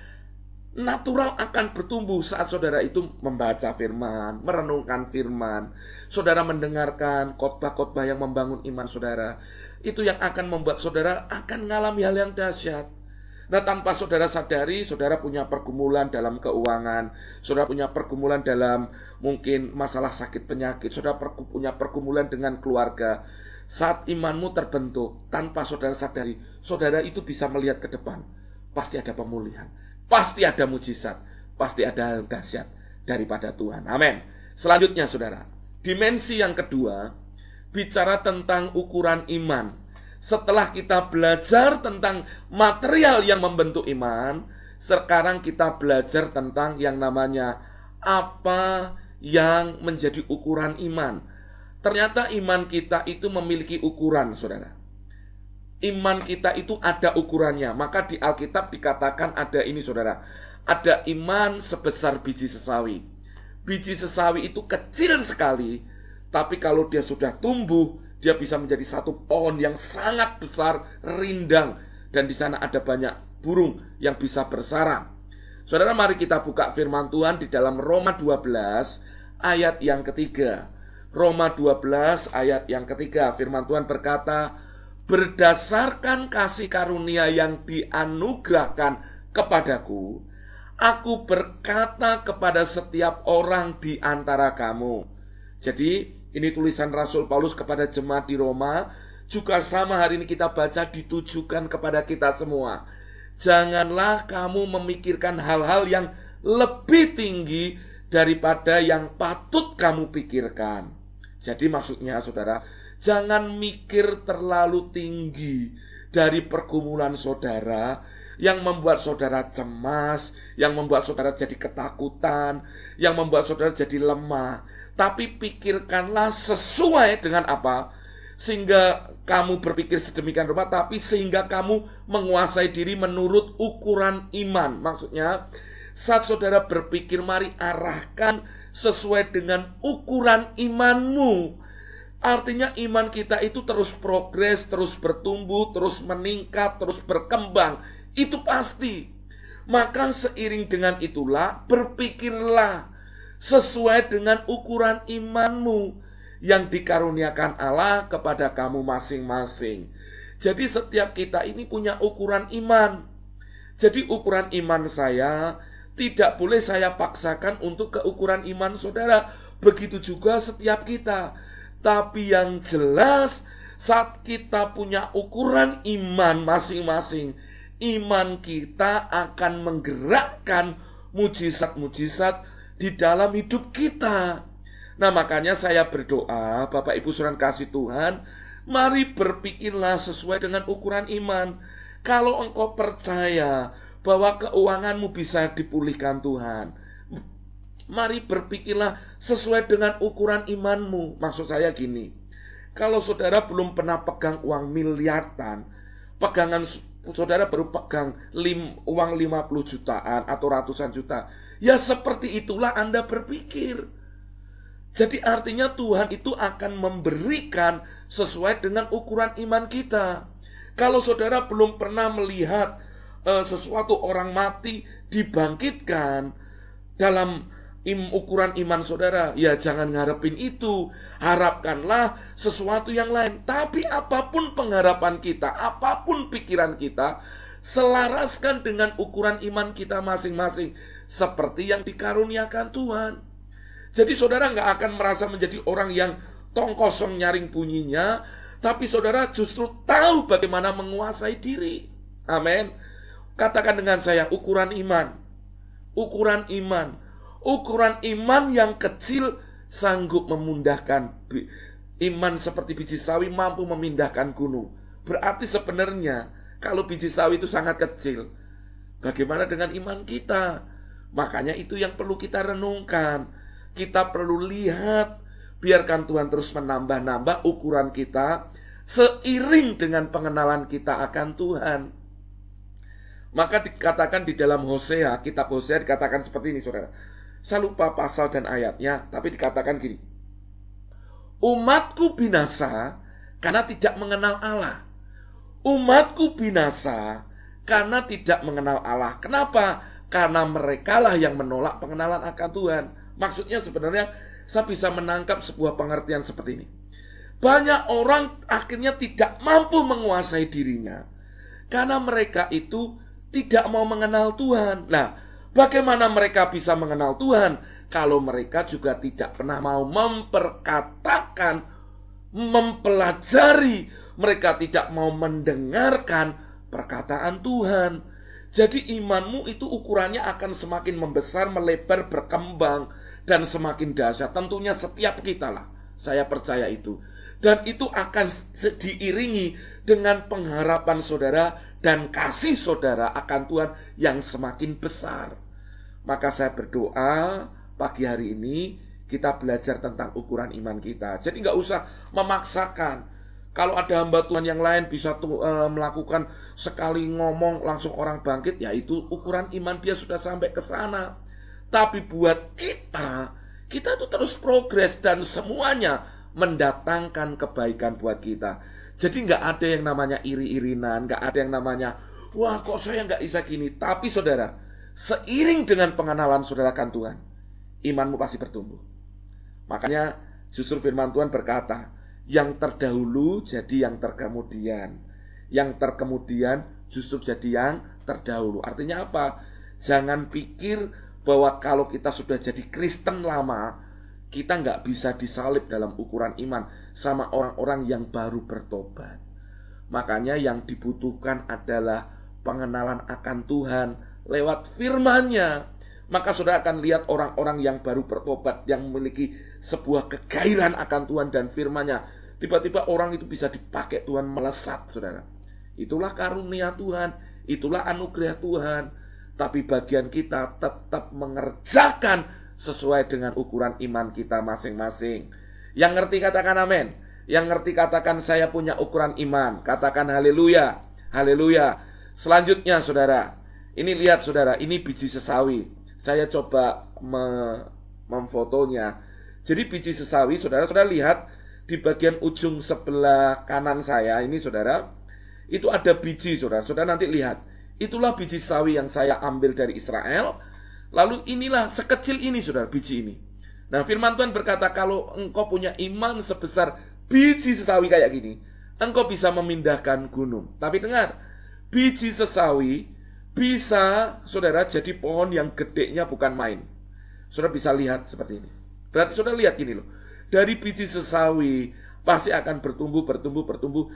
natural akan bertumbuh saat saudara itu membaca firman, merenungkan firman. Saudara mendengarkan khotbah-khotbah yang membangun iman saudara. Itu yang akan membuat saudara akan mengalami hal yang dahsyat. Nah, tanpa saudara sadari, saudara punya pergumulan dalam keuangan, saudara punya pergumulan dalam mungkin masalah sakit penyakit, saudara punya pergumulan dengan keluarga. Saat imanmu terbentuk, tanpa saudara sadari, saudara itu bisa melihat ke depan. Pasti ada pemulihan, pasti ada mujizat, pasti ada hal dahsyat daripada Tuhan. Amin. Selanjutnya saudara, dimensi yang kedua, bicara tentang ukuran iman. Setelah kita belajar tentang material yang membentuk iman, sekarang kita belajar tentang yang namanya apa yang menjadi ukuran iman. Ternyata iman kita itu memiliki ukuran, saudara. Iman kita itu ada ukurannya. Maka di Alkitab dikatakan ada ini, saudara. Ada iman sebesar biji sesawi. Biji sesawi itu kecil sekali, tapi kalau dia sudah tumbuh, dia bisa menjadi satu pohon yang sangat besar, rindang. Dan di sana ada banyak burung yang bisa bersarang. Saudara, mari kita buka firman Tuhan di dalam Roma 12 ayat yang ketiga. Roma 12 ayat yang ketiga, firman Tuhan berkata, berdasarkan kasih karunia yang dianugerahkan kepadaku, aku berkata kepada setiap orang di antara kamu. Jadi ini tulisan Rasul Paulus kepada jemaat di Roma. Juga sama hari ini kita baca ditujukan kepada kita semua. Janganlah kamu memikirkan hal-hal yang lebih tinggi daripada yang patut kamu pikirkan. Jadi maksudnya saudara, jangan mikir terlalu tinggi dari pergumulan saudara yang membuat saudara cemas, yang membuat saudara jadi ketakutan, yang membuat saudara jadi lemah. Tapi pikirkanlah sesuai dengan apa? Sehingga kamu berpikir sedemikian rupa, tapi sehingga kamu menguasai diri menurut ukuran iman. Maksudnya, saat saudara berpikir, mari arahkan sesuai dengan ukuran imanmu. Artinya iman kita itu terus progres, terus bertumbuh, terus meningkat, terus berkembang. Itu pasti. Maka seiring dengan itulah, berpikirlah sesuai dengan ukuran imanmu yang dikaruniakan Allah kepada kamu masing-masing. Jadi setiap kita ini punya ukuran iman. Jadi ukuran iman saya tidak boleh saya paksakan untuk keukuran iman saudara. Begitu juga setiap kita. Tapi yang jelas, saat kita punya ukuran iman masing-masing, iman kita akan menggerakkan mujizat-mujizat di dalam hidup kita. Nah, makanya saya berdoa, Bapak Ibu saudara kasih Tuhan, mari berpikirlah sesuai dengan ukuran iman. Kalau engkau percaya bahwa keuanganmu bisa dipulihkan Tuhan, mari berpikirlah sesuai dengan ukuran imanmu. Maksud saya gini, kalau saudara belum pernah pegang uang miliaran, pegangan saudara baru pegang uang 50 jutaan atau ratusan juta, ya seperti itulah Anda berpikir. Jadi artinya Tuhan itu akan memberikan sesuai dengan ukuran iman kita. Kalau saudara belum pernah melihat sesuatu orang mati dibangkitkan dalam ukuran iman saudara, ya jangan ngarepin itu. Harapkanlah sesuatu yang lain. Tapi apapun pengharapan kita, apapun pikiran kita, selaraskan dengan ukuran iman kita masing-masing, seperti yang dikaruniakan Tuhan. Jadi saudara gak akan merasa menjadi orang yang tong kosong nyaring bunyinya, tapi saudara justru tahu bagaimana menguasai diri. Amin. Katakan dengan saya, ukuran iman. Ukuran iman. Ukuran iman yang kecil sanggup memindahkan. Iman seperti biji sawi mampu memindahkan gunung. Berarti sebenarnya kalau biji sawi itu sangat kecil, bagaimana dengan iman kita? Makanya itu yang perlu kita renungkan. Kita perlu lihat, biarkan Tuhan terus menambah-nambah ukuran kita seiring dengan pengenalan kita akan Tuhan. Maka dikatakan di dalam Hosea, kitab Hosea dikatakan seperti ini saudara. Saya lupa pasal dan ayatnya, tapi dikatakan gini, umatku binasa karena tidak mengenal Allah. Umatku binasa karena tidak mengenal Allah. Kenapa? Karena merekalah yang menolak pengenalan akan Tuhan. Maksudnya sebenarnya saya bisa menangkap sebuah pengertian seperti ini. Banyak orang akhirnya tidak mampu menguasai dirinya karena mereka itu tidak mau mengenal Tuhan. Nah, bagaimana mereka bisa mengenal Tuhan kalau mereka juga tidak pernah mau memperkatakan, mempelajari, mereka tidak mau mendengarkan perkataan Tuhan. Jadi imanmu itu ukurannya akan semakin membesar, melebar, berkembang, dan semakin dahsyat. Tentunya setiap kita lah, saya percaya itu. Dan itu akan diiringi dengan pengharapan saudara dan kasih saudara akan Tuhan yang semakin besar. Maka saya berdoa pagi hari ini kita belajar tentang ukuran iman kita. Jadi gak usah memaksakan. Kalau ada hamba Tuhan yang lain bisa melakukan sekali ngomong langsung orang bangkit, ya itu ukuran iman dia sudah sampai ke sana. Tapi buat kita itu terus progres dan semuanya mendatangkan kebaikan buat kita. Jadi gak ada yang namanya iri-irinan, gak ada yang namanya wah kok saya gak bisa gini. Tapi saudara, seiring dengan pengenalan saudara akan Tuhan, imanmu pasti bertumbuh. Makanya justru firman Tuhan berkata, yang terdahulu jadi yang terkemudian, yang terkemudian justru jadi yang terdahulu. Artinya apa? Jangan pikir bahwa kalau kita sudah jadi Kristen lama, kita nggak bisa disalib dalam ukuran iman sama orang-orang yang baru bertobat. Makanya yang dibutuhkan adalah pengenalan akan Tuhan lewat firman-Nya, maka saudara akan lihat orang-orang yang baru bertobat, yang memiliki sebuah kegairahan akan Tuhan dan firman-Nya. Tiba-tiba orang itu bisa dipakai Tuhan melesat, saudara. Itulah karunia Tuhan, itulah anugerah Tuhan. Tapi bagian kita tetap mengerjakan sesuai dengan ukuran iman kita masing-masing. Yang ngerti katakan amin. Yang ngerti katakan saya punya ukuran iman. Katakan haleluya. Haleluya. Selanjutnya saudara, ini lihat saudara, ini biji sesawi. Saya coba memfotonya. Jadi biji sesawi, saudara lihat di bagian ujung sebelah kanan saya ini saudara, itu ada biji saudara. Saudara nanti lihat, itulah biji sawi yang saya ambil dari Israel. Lalu inilah sekecil ini saudara, biji ini. Nah firman Tuhan berkata, kalau engkau punya iman sebesar biji sesawi kayak gini, engkau bisa memindahkan gunung. Tapi dengar, biji sesawi bisa saudara jadi pohon yang gedenya bukan main. Saudara bisa lihat seperti ini. Berarti saudara lihat gini loh, dari biji sesawi pasti akan bertumbuh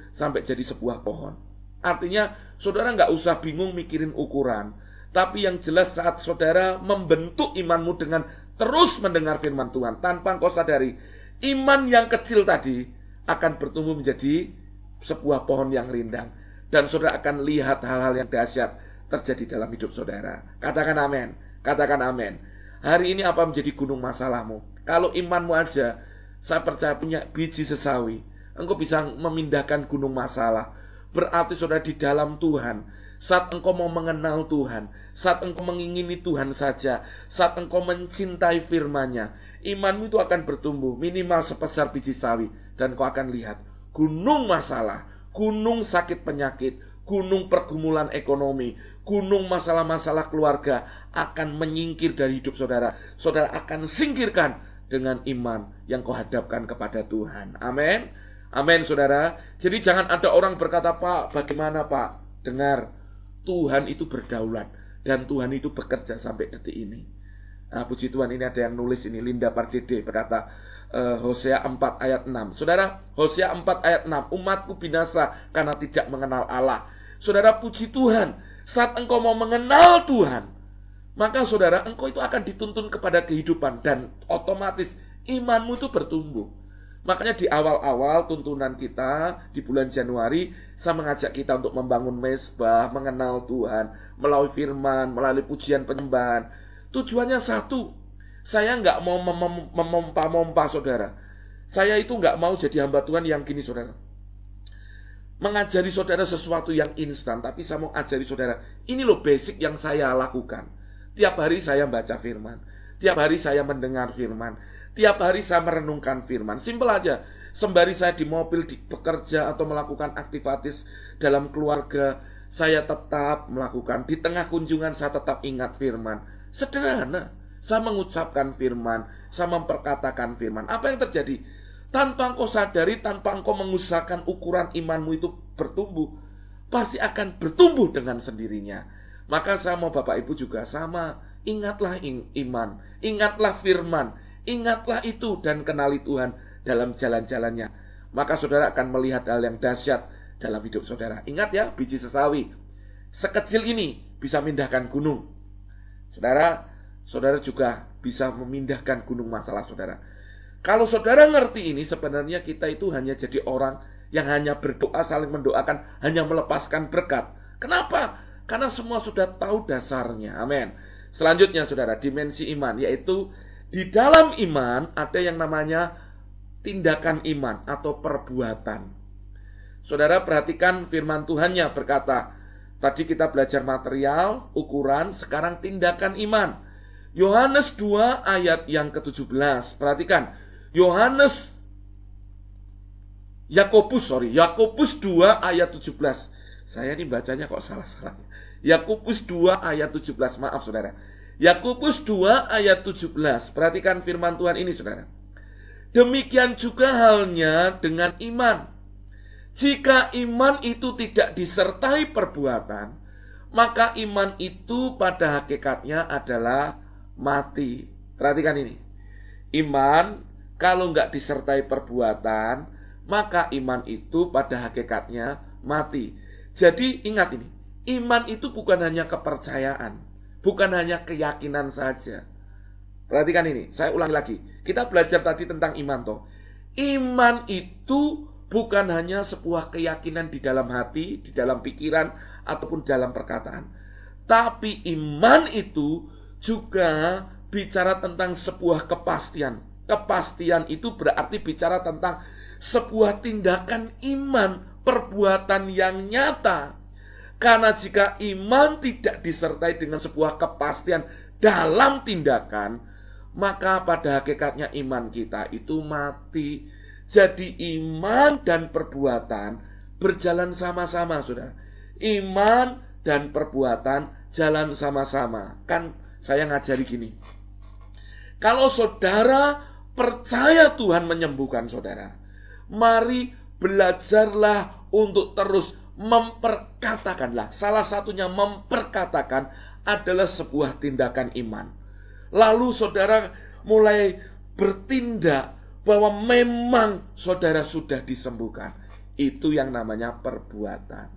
sampai jadi sebuah pohon. Artinya saudara nggak usah bingung mikirin ukuran. Tapi yang jelas saat saudara membentuk imanmu dengan terus mendengar firman Tuhan, tanpa engkau sadari, iman yang kecil tadi akan bertumbuh menjadi sebuah pohon yang rindang. Dan saudara akan lihat hal-hal yang dahsyat terjadi dalam hidup saudara. Katakan amin. Katakan amin. Hari ini apa menjadi gunung masalahmu? Kalau imanmu aja, saya percaya punya biji sesawi, engkau bisa memindahkan gunung masalah. Berarti saudara di dalam Tuhan, saat engkau mau mengenal Tuhan, saat engkau mengingini Tuhan saja, saat engkau mencintai firman-Nya, imanmu itu akan bertumbuh minimal sebesar biji sawi. Dan kau akan lihat gunung masalah, gunung sakit penyakit, gunung pergumulan ekonomi, gunung masalah-masalah keluarga akan menyingkir dari hidup saudara. Saudara akan singkirkan dengan iman yang kau hadapkan kepada Tuhan. Amin. Amin saudara. Jadi jangan ada orang berkata, Pak bagaimana Pak? Dengar, Tuhan itu berdaulat dan Tuhan itu bekerja sampai detik ini. Nah, puji Tuhan, ini ada yang nulis ini, Linda Pardede berkata, Hosea 4 ayat 6. Saudara, Hosea 4 ayat 6, umatku binasa karena tidak mengenal Allah. Saudara, puji Tuhan, saat engkau mau mengenal Tuhan, maka saudara, engkau itu akan dituntun kepada kehidupan dan otomatis imanmu itu bertumbuh. Makanya di awal-awal tuntunan kita di bulan Januari, saya mengajak kita untuk membangun mezbah, mengenal Tuhan, melalui firman, melalui pujian penyembahan. Tujuannya satu, saya nggak mau memompa-mompa saudara. Saya itu nggak mau jadi hamba Tuhan yang gini saudara, mengajari saudara sesuatu yang instan. Tapi saya mau ajari saudara, ini loh basic yang saya lakukan. Tiap hari saya baca firman, tiap hari saya mendengar firman, tiap hari saya merenungkan firman. Simpel aja. Sembari saya di mobil, bekerja atau melakukan aktivitas dalam keluarga, saya tetap melakukan. Di tengah kunjungan saya tetap ingat firman. Sederhana. Saya mengucapkan firman, saya memperkatakan firman. Apa yang terjadi? Tanpa engkau sadari, tanpa engkau mengusahakan ukuran imanmu itu bertumbuh, pasti akan bertumbuh dengan sendirinya. Maka saya mau Bapak Ibu juga sama. Ingatlah iman, ingatlah firman, ingatlah itu dan kenali Tuhan dalam jalan-jalannya. Maka saudara akan melihat hal yang dahsyat dalam hidup saudara. Ingat ya, biji sesawi sekecil ini bisa memindahkan gunung. Saudara juga bisa memindahkan gunung masalah saudara. Kalau saudara ngerti ini, sebenarnya kita itu hanya jadi orang yang hanya berdoa, saling mendoakan, hanya melepaskan berkat. Kenapa? Karena semua sudah tahu dasarnya. Amin. Selanjutnya saudara, dimensi iman, yaitu di dalam iman ada yang namanya tindakan iman atau perbuatan. Saudara perhatikan firman Tuhannya berkata, tadi kita belajar material, ukuran, sekarang tindakan iman. Yohanes 2 ayat yang ke-17. Perhatikan, Yakobus 2 ayat 17. Saya ini bacanya kok salah-salah. Yakobus 2 ayat 17, maaf saudara. Yakobus 2 ayat 17. Perhatikan firman Tuhan ini saudara. Demikian juga halnya dengan iman. Jika iman itu tidak disertai perbuatan, maka iman itu pada hakikatnya adalah mati. Perhatikan ini. Iman kalau nggak disertai perbuatan, maka iman itu pada hakikatnya mati. Jadi ingat ini, Iman itu bukan hanya kepercayaan, bukan hanya keyakinan saja. Perhatikan ini, saya ulangi lagi. Kita belajar tadi tentang iman toh. Iman itu bukan hanya sebuah keyakinan di dalam hati, di dalam pikiran, ataupun dalam perkataan. Tapi iman itu juga bicara tentang sebuah kepastian. Kepastian itu berarti bicara tentang sebuah tindakan iman, perbuatan yang nyata. Karena jika iman tidak disertai dengan sebuah kepastian dalam tindakan, maka pada hakikatnya iman kita itu mati. Jadi iman dan perbuatan berjalan sama-sama, saudara. Iman dan perbuatan jalan sama-sama. Kan saya ngajari gini. Kalau saudara percaya Tuhan menyembuhkan saudara, mari belajarlah untuk terus memperkatakanlah. Salah satunya memperkatakan adalah sebuah tindakan iman. Lalu saudara mulai bertindak bahwa memang saudara sudah disembuhkan. Itu yang namanya perbuatan.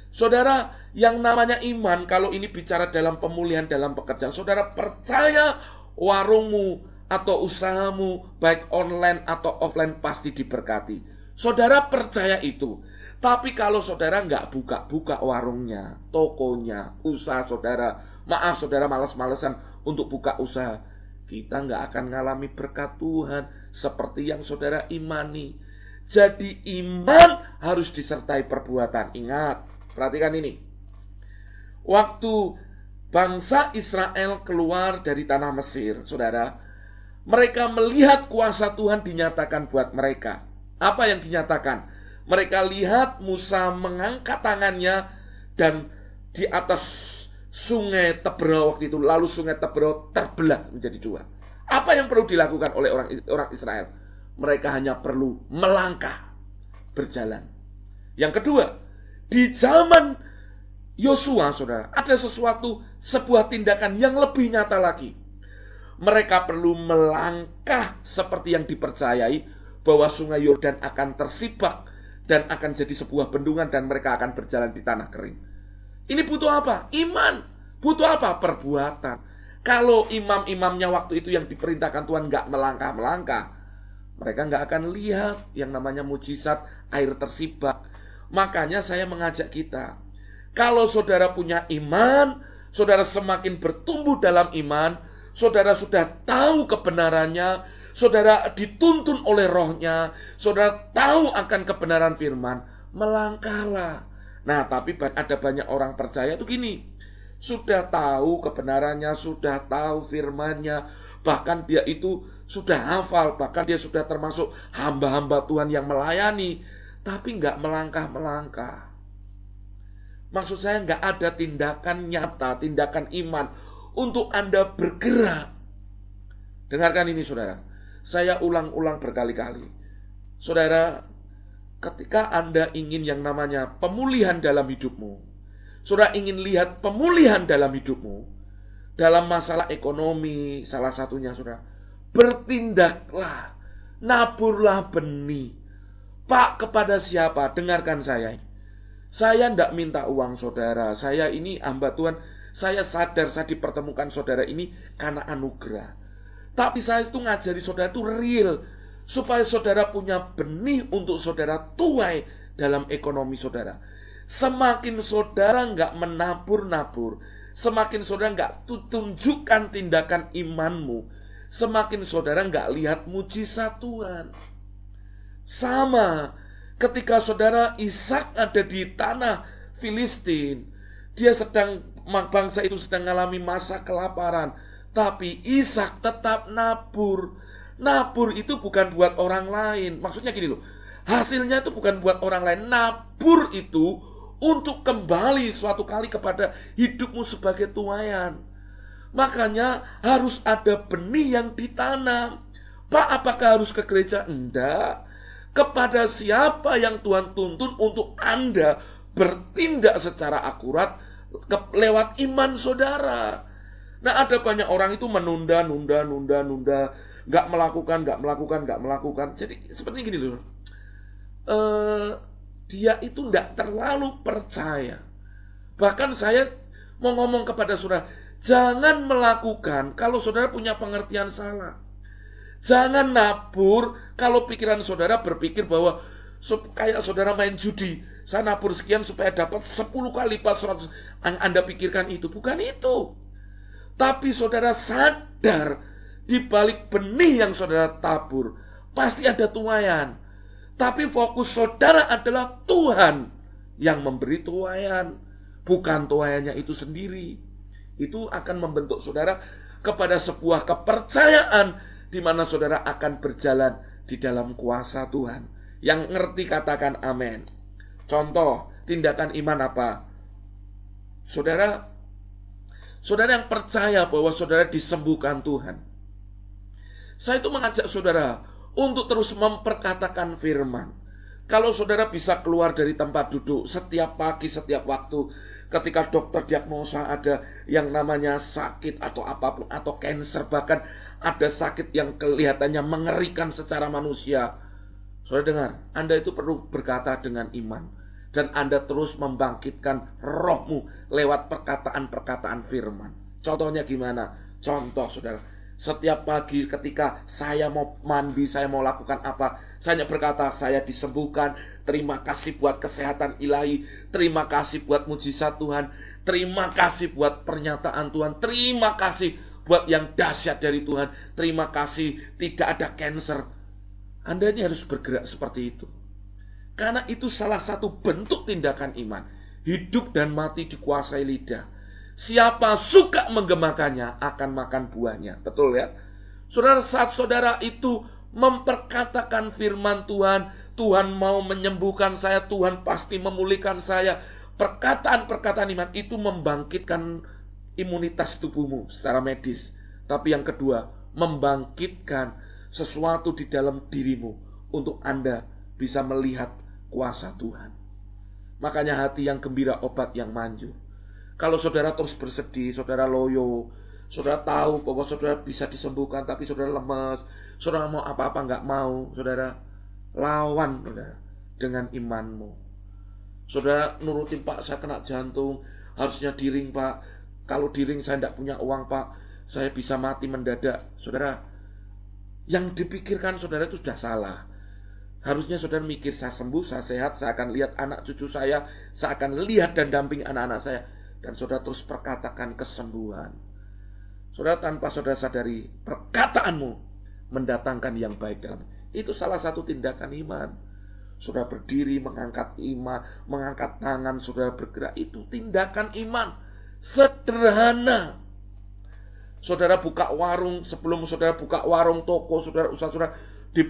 Saudara, yang namanya iman, kalau ini bicara dalam pemulihan dalam pekerjaan, saudara percaya warungmu atau usahamu, baik online atau offline, pasti diberkati. Saudara percaya itu. Tapi kalau saudara nggak buka warungnya, tokonya, usaha saudara, maaf saudara malas-malesan untuk buka usaha, kita nggak akan mengalami berkat Tuhan seperti yang saudara imani. Jadi iman harus disertai perbuatan. Ingat, perhatikan ini. Waktu bangsa Israel keluar dari tanah Mesir, saudara, mereka melihat kuasa Tuhan dinyatakan buat mereka. Apa yang dinyatakan? Mereka lihat Musa mengangkat tangannya dan di atas sungai Tebrau waktu itu, lalu sungai Tebrau terbelah menjadi dua. Apa yang perlu dilakukan oleh orang Israel? Mereka hanya perlu melangkah, berjalan. Yang kedua, di zaman Yosua, saudara, ada sebuah tindakan yang lebih nyata lagi. Mereka perlu melangkah seperti yang dipercayai bahwa sungai Yordan akan tersibak dan akan jadi sebuah bendungan dan mereka akan berjalan di tanah kering. Ini butuh apa? Iman. Butuh apa? Perbuatan. Kalau imam-imamnya waktu itu yang diperintahkan Tuhan nggak melangkah-melangkah, mereka nggak akan lihat yang namanya mujizat air tersibak. Makanya saya mengajak kita, kalau saudara punya iman, saudara semakin bertumbuh dalam iman, saudara sudah tahu kebenarannya, saudara dituntun oleh rohnya, saudara tahu akan kebenaran firman, melangkahlah. Nah, tapi ada banyak orang percaya itu gini, sudah tahu kebenarannya, sudah tahu firmannya, bahkan dia itu sudah hafal, bahkan dia sudah termasuk hamba-hamba Tuhan yang melayani, tapi nggak melangkah-melangkah. Maksud saya nggak ada tindakan nyata, tindakan iman untuk Anda bergerak. Dengarkan ini saudara. Saya ulang-ulang berkali-kali. Saudara, ketika Anda ingin yang namanya pemulihan dalam hidupmu, saudara ingin lihat pemulihan dalam hidupmu, dalam masalah ekonomi, salah satunya saudara, bertindaklah, naburlah benih. Pak, kepada siapa? Dengarkan saya. Saya tidak minta uang saudara. Saya ini hamba Tuhan. Saya sadar saya dipertemukan saudara ini karena anugerah. Tapi saya itu ngajari saudara itu real, supaya saudara punya benih untuk saudara tuai dalam ekonomi saudara. Semakin saudara nggak menabur-nabur, semakin saudara nggak tunjukkan tindakan imanmu, semakin saudara nggak lihat mujizat Tuhan. Sama ketika saudara Ishak ada di tanah Filistin, bangsa itu sedang mengalami masa kelaparan. Tapi Ishak tetap nabur. Nabur itu bukan buat orang lain. Maksudnya gini loh, hasilnya itu bukan buat orang lain. Nabur itu untuk kembali suatu kali kepada hidupmu sebagai tuaian. Makanya harus ada benih yang ditanam. Pak, apakah harus ke gereja? Enggak. Kepada siapa yang Tuhan tuntun untuk Anda bertindak secara akurat lewat iman saudara. Nah, ada banyak orang itu menunda, nggak melakukan. Jadi seperti gini loh, dia itu nggak terlalu percaya Bahkan saya mau ngomong kepada saudara, jangan melakukan kalau saudara punya pengertian salah. Jangan nabur kalau pikiran saudara berpikir bahwa kayak saudara main judi, saya nabur sekian supaya dapat 10 kali lipat 100. Anda pikirkan itu, bukan itu. Tapi saudara sadar di balik benih yang saudara tabur pasti ada tuaian. Tapi fokus saudara adalah Tuhan yang memberi tuaian, bukan tuaiannya itu sendiri. Itu akan membentuk saudara kepada sebuah kepercayaan di mana saudara akan berjalan di dalam kuasa Tuhan. Yang ngerti katakan amin. Contoh tindakan iman apa? Saudara yang percaya bahwa saudara disembuhkan Tuhan. Saya itu mengajak saudara untuk terus memperkatakan firman. Kalau saudara bisa keluar dari tempat duduk setiap pagi, setiap waktu, ketika dokter diagnosa ada yang namanya sakit atau apapun, atau cancer, bahkan ada sakit yang kelihatannya mengerikan secara manusia, saudara dengar, Anda itu perlu berkata dengan iman. Dan Anda terus membangkitkan rohmu lewat perkataan-perkataan firman. Contohnya gimana? Contoh saudara, setiap pagi ketika saya mau mandi, saya mau lakukan apa, saya berkata, saya disembuhkan. Terima kasih buat kesehatan ilahi. Terima kasih buat mujizat Tuhan. Terima kasih buat pernyataan Tuhan. Terima kasih buat yang dahsyat dari Tuhan. Terima kasih tidak ada cancer. Anda ini harus bergerak seperti itu. Karena itu salah satu bentuk tindakan iman. Hidup dan mati dikuasai lidah. Siapa suka menggemakannya akan makan buahnya. Betul ya? Saudara, saat saudara itu memperkatakan firman Tuhan, Tuhan mau menyembuhkan saya, Tuhan pasti memulihkan saya. Perkataan-perkataan iman itu membangkitkan imunitas tubuhmu secara medis. Tapi yang kedua, membangkitkan sesuatu di dalam dirimu untuk Anda bisa melihat kuasa Tuhan. Makanya hati yang gembira obat yang manjur. Kalau saudara terus bersedih, saudara loyo, saudara tahu bahwa saudara bisa disembuhkan, tapi saudara lemes, saudara mau apa-apa nggak mau, saudara lawan saudara dengan imanmu. Saudara nurutin, Pak, saya kena jantung, harusnya diring, Pak. Kalau diring saya tidak punya uang, Pak, saya bisa mati mendadak. Saudara, yang dipikirkan saudara itu sudah salah. Harusnya saudara mikir, saya sembuh, saya sehat, saya akan lihat anak cucu saya akan lihat dan dampingi anak-anak saya. Dan saudara terus perkatakan kesembuhan. Saudara, tanpa saudara sadari, perkataanmu mendatangkan yang baik dalam. Itu salah satu tindakan iman. Saudara berdiri, mengangkat iman, mengangkat tangan, saudara bergerak. Itu tindakan iman. Sederhana. Saudara buka warung, sebelum saudara buka warung, toko, saudara usaha, saudara di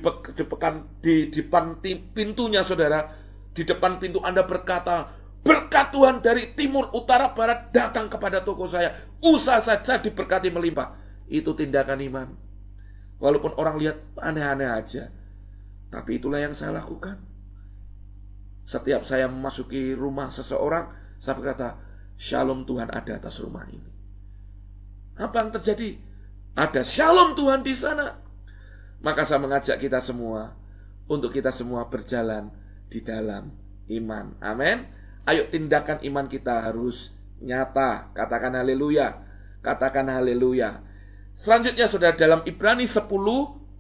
depan pintunya saudara, di depan pintu Anda berkata, berkat Tuhan dari timur, utara, barat datang kepada toko saya. Usaha saja diberkati melimpah. Itu tindakan iman. Walaupun orang lihat aneh-aneh aja, tapi itulah yang saya lakukan. Setiap saya memasuki rumah seseorang, saya berkata, shalom Tuhan ada atas rumah ini. Apa yang terjadi? Ada shalom Tuhan di sana. Maka saya mengajak kita semua untuk kita semua berjalan di dalam iman. Amin. Ayo, tindakan iman kita harus nyata. Katakan haleluya. Katakan haleluya. Selanjutnya saudara, dalam Ibrani 10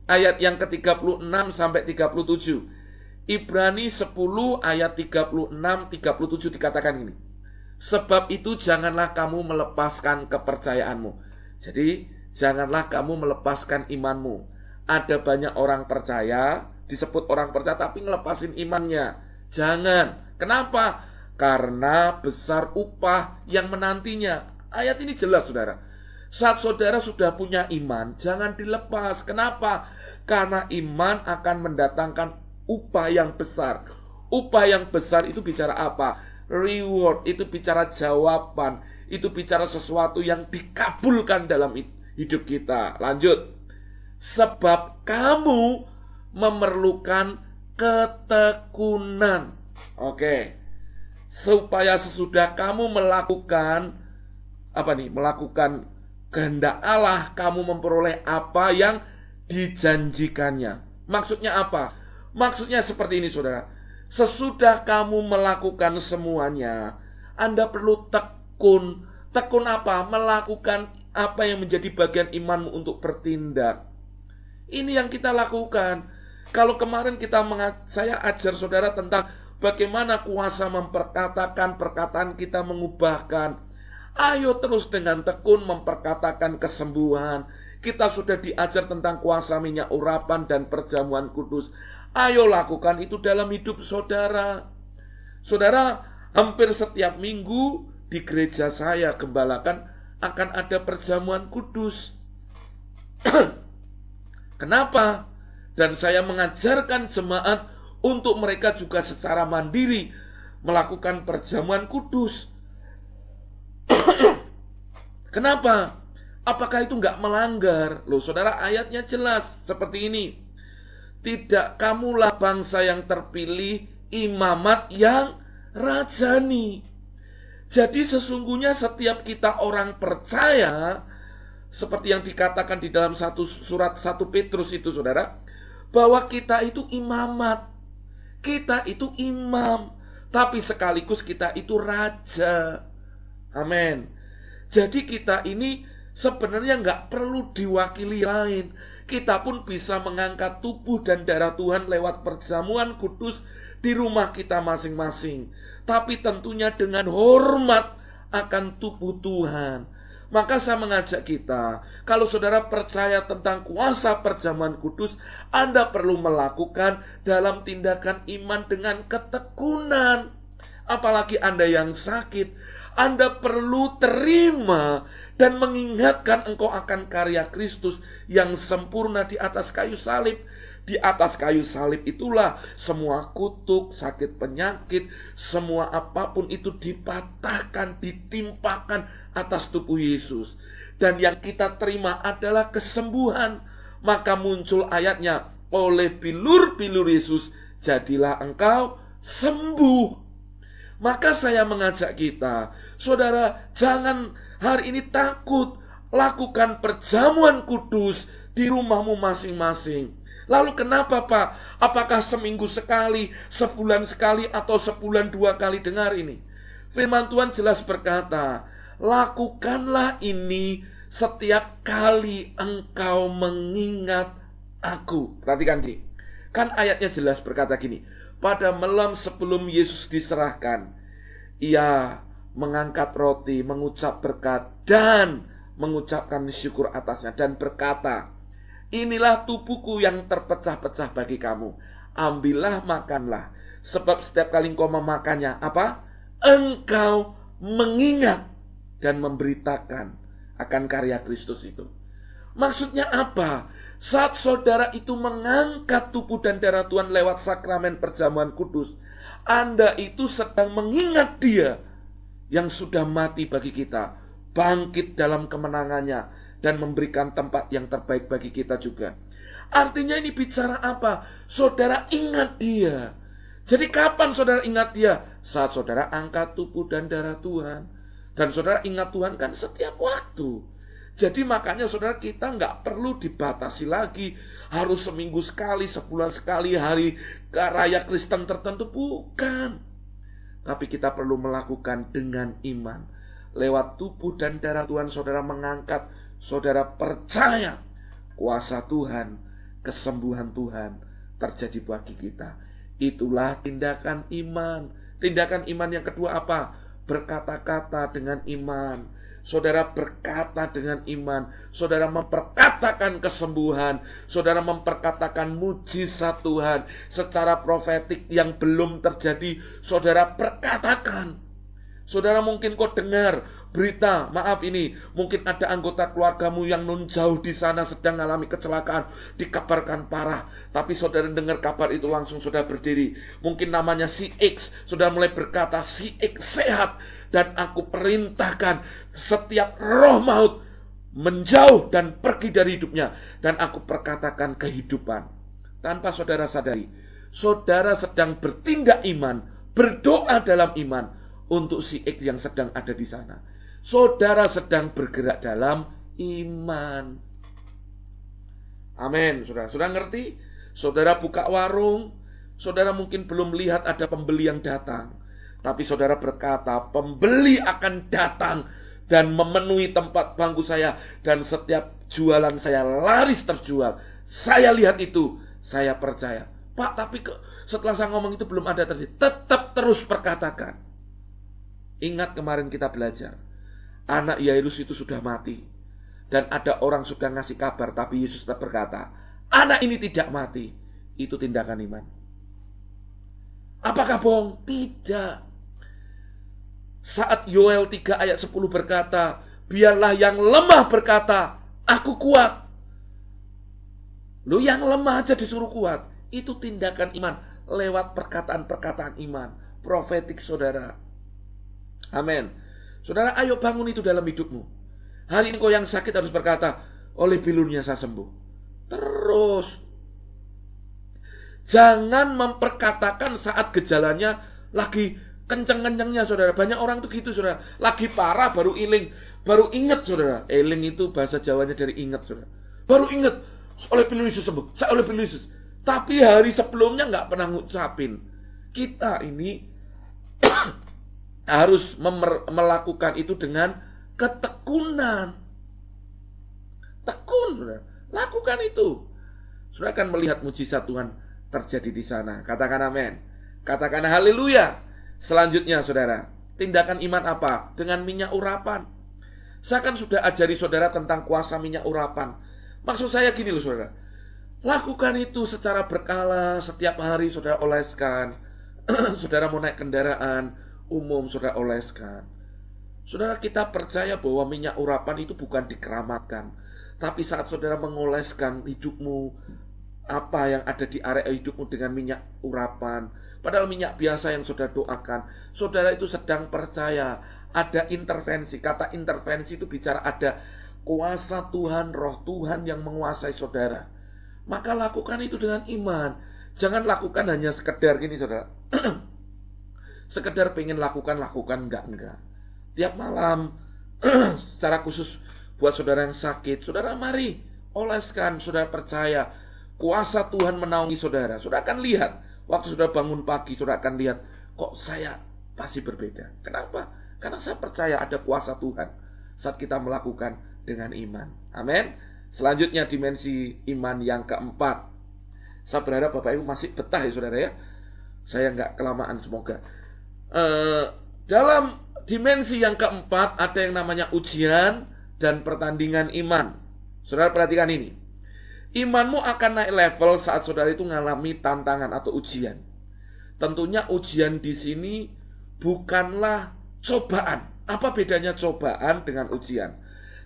ayat yang ke-36 sampai 37. Ibrani 10 ayat 36-37 dikatakan ini. Sebab itu janganlah kamu melepaskan kepercayaanmu. Jadi janganlah kamu melepaskan imanmu. Ada banyak orang percaya, disebut orang percaya tapi ngelepasin imannya. Jangan. Kenapa? Karena besar upah yang menantinya. Ayat ini jelas saudara. Saat saudara sudah punya iman, jangan dilepas. Kenapa? Karena iman akan mendatangkan upah yang besar. Upah yang besar itu bicara apa? Reward, itu bicara jawaban. Itu bicara sesuatu yang dikabulkan dalam hidup kita. Lanjut. Sebab kamu memerlukan ketekunan. Oke. Supaya sesudah kamu melakukan melakukan kehendak Allah, kamu memperoleh apa yang dijanjikannya. Maksudnya apa? Maksudnya seperti ini saudara. Sesudah kamu melakukan semuanya, Anda perlu tekun. Tekun apa? Melakukan apa yang menjadi bagian imanmu untuk bertindak. Ini yang kita lakukan. Kalau kemarin saya ajar saudara tentang bagaimana kuasa memperkatakan, perkataan kita mengubahkan. Ayo terus dengan tekun memperkatakan kesembuhan. Kita sudah diajar tentang kuasa minyak urapan dan perjamuan kudus. Ayo lakukan itu dalam hidup saudara. Saudara, hampir setiap minggu di gereja saya gembalakan akan ada perjamuan kudus. Kenapa? Dan saya mengajarkan jemaat untuk mereka juga secara mandiri melakukan perjamuan kudus. Kenapa? Apakah itu nggak melanggar? Loh saudara, ayatnya jelas seperti ini. Tidak kamulah bangsa yang terpilih, imamat yang rajani. Jadi sesungguhnya setiap kita orang percaya, seperti yang dikatakan di dalam surat 1 Petrus itu saudara, bahwa kita itu imamat. Kita itu imam, tapi sekaligus kita itu raja. Amin. Jadi kita ini sebenarnya nggak perlu diwakili lain. Kita pun bisa mengangkat tubuh dan darah Tuhan lewat perjamuan kudus di rumah kita masing-masing. Tapi tentunya dengan hormat akan tubuh Tuhan. Maka saya mengajak kita, kalau saudara percaya tentang kuasa perjamuan kudus, Anda perlu melakukan dalam tindakan iman dengan ketekunan. Apalagi Anda yang sakit, Anda perlu terima dan mengingatkan engkau akan karya Kristus yang sempurna di atas kayu salib. Di atas kayu salib itulah semua kutuk, sakit penyakit, semua apapun itu dipatahkan, ditimpakan atas tubuh Yesus. Dan yang kita terima adalah kesembuhan. Maka muncul ayatnya, oleh bilur-bilur Yesus jadilah engkau sembuh. Maka saya mengajak kita, saudara, jangan hari ini takut. Lakukan perjamuan kudus di rumahmu masing-masing. Lalu kenapa Pak? Apakah seminggu sekali, sebulan sekali, atau sebulan 2 kali? Dengar ini. Firman Tuhan jelas berkata, lakukanlah ini setiap kali engkau mengingat aku. Perhatikan gini. Kan ayatnya jelas berkata gini. Pada malam sebelum Yesus diserahkan, ia mengangkat roti, mengucap berkat, dan mengucapkan syukur atasnya, dan berkata, inilah tubuhku yang terpecah-pecah bagi kamu. Ambillah, makanlah. Sebab setiap kali engkau memakannya, apa? Engkau mengingat dan memberitakan akan karya Kristus itu. Maksudnya apa? Saat saudara itu mengangkat tubuh dan darah Tuhan lewat sakramen perjamuan kudus, Anda itu sedang mengingat Dia yang sudah mati bagi kita, bangkit dalam kemenangannya, dan memberikan tempat yang terbaik bagi kita juga. Artinya ini bicara apa? Saudara ingat Dia. Jadi kapan saudara ingat Dia? Saat saudara angkat tubuh dan darah Tuhan. Dan saudara ingat Tuhan kan setiap waktu. Jadi makanya saudara, kita nggak perlu dibatasi lagi. Harus seminggu sekali, sebulan sekali, hari raya Kristen tertentu. Bukan. Tapi kita perlu melakukan dengan iman. Lewat tubuh dan darah Tuhan saudara mengangkat, saudara percaya kuasa Tuhan, kesembuhan Tuhan terjadi bagi kita. Itulah tindakan iman. Tindakan iman yang kedua apa? Berkata-kata dengan iman. Saudara berkata dengan iman. Saudara memperkatakan kesembuhan. Saudara memperkatakan mujizat Tuhan secara profetik yang belum terjadi. Saudara perkatakan. Saudara mungkin kau dengar berita, maaf ini, mungkin ada anggota keluargamu yang nun jauh di sana sedang mengalami kecelakaan, dikabarkan parah. Tapi saudara dengar kabar itu langsung saudara berdiri. Mungkin namanya si X, saudara mulai berkata, si X sehat. Dan aku perintahkan setiap roh maut menjauh dan pergi dari hidupnya. Dan aku perkatakan kehidupan. Tanpa saudara sadari, saudara sedang bertindak iman, berdoa dalam iman untuk si X yang sedang ada di sana. Saudara sedang bergerak dalam iman. Amin. Saudara ngerti? Saudara buka warung, saudara mungkin belum lihat ada pembeli yang datang. Tapi saudara berkata, pembeli akan datang dan memenuhi tempat bangku saya, dan setiap jualan saya laris terjual. Saya lihat itu, saya percaya. Pak, tapi setelah saya ngomong itu belum ada terjadi. Tetap terus perkatakan. Ingat kemarin kita belajar, anak Yairus itu sudah mati, dan ada orang sudah ngasih kabar, tapi Yesus tetap berkata, anak ini tidak mati. Itu tindakan iman. Apakah bohong? Tidak. Saat Yoel 3 ayat 10 berkata, biarlah yang lemah berkata, aku kuat. Lu yang lemah aja disuruh kuat. Itu tindakan iman lewat perkataan-perkataan iman profetik saudara. Amin. Saudara, ayo bangun itu dalam hidupmu. Hari ini kau yang sakit harus berkata, oleh bilurnya saya sembuh. Terus. Jangan memperkatakan saat gejalanya lagi kenceng-kencengnya, saudara. Banyak orang tuh gitu, saudara. Lagi parah baru iling, baru ingat, saudara. Iling itu bahasa Jawanya dari ingat, saudara. Baru ingat, oleh pilu Yesus sembuh, saya oleh pilu Yesus. Tapi hari sebelumnya nggak pernah ngucapin. Kita ini harus melakukan itu dengan ketekunan. Tekun, saudara. Lakukan itu. Saudara akan melihat mujizat Tuhan terjadi di sana. Katakan amin. Katakan haleluya. Selanjutnya, saudara, tindakan iman apa? Dengan minyak urapan. Saya kan sudah ajari saudara tentang kuasa minyak urapan. Maksud saya gini loh, saudara. Lakukan itu secara berkala. Setiap hari saudara oleskan. Saudara mau naik kendaraan umum, saudara oleskan. Saudara, kita percaya bahwa minyak urapan itu bukan dikeramatkan. Tapi saat saudara mengoleskan hidupmu, apa yang ada di area hidupmu dengan minyak urapan, padahal minyak biasa yang saudara doakan, saudara itu sedang percaya ada intervensi. Kata intervensi itu bicara ada kuasa Tuhan, roh Tuhan yang menguasai saudara. Maka lakukan itu dengan iman. Jangan lakukan hanya sekedar gini, saudara. Sekedar pengen lakukan, enggak. Tiap malam secara khusus buat saudara yang sakit, saudara mari oleskan. Saudara percaya kuasa Tuhan menaungi saudara. Saudara akan lihat waktu saudara bangun pagi, saudara akan lihat kok saya pasti berbeda. Kenapa? Karena saya percaya ada kuasa Tuhan saat kita melakukan dengan iman. Amin. Selanjutnya dimensi iman yang keempat. Saya berharap Bapak Ibu masih betah ya, saudara ya. Saya nggak kelamaan semoga. Dalam dimensi yang keempat ada yang namanya ujian dan pertandingan iman. Saudara perhatikan ini. Imanmu akan naik level saat saudara itu mengalami tantangan atau ujian. Tentunya ujian di sini bukanlah cobaan. Apa bedanya cobaan dengan ujian?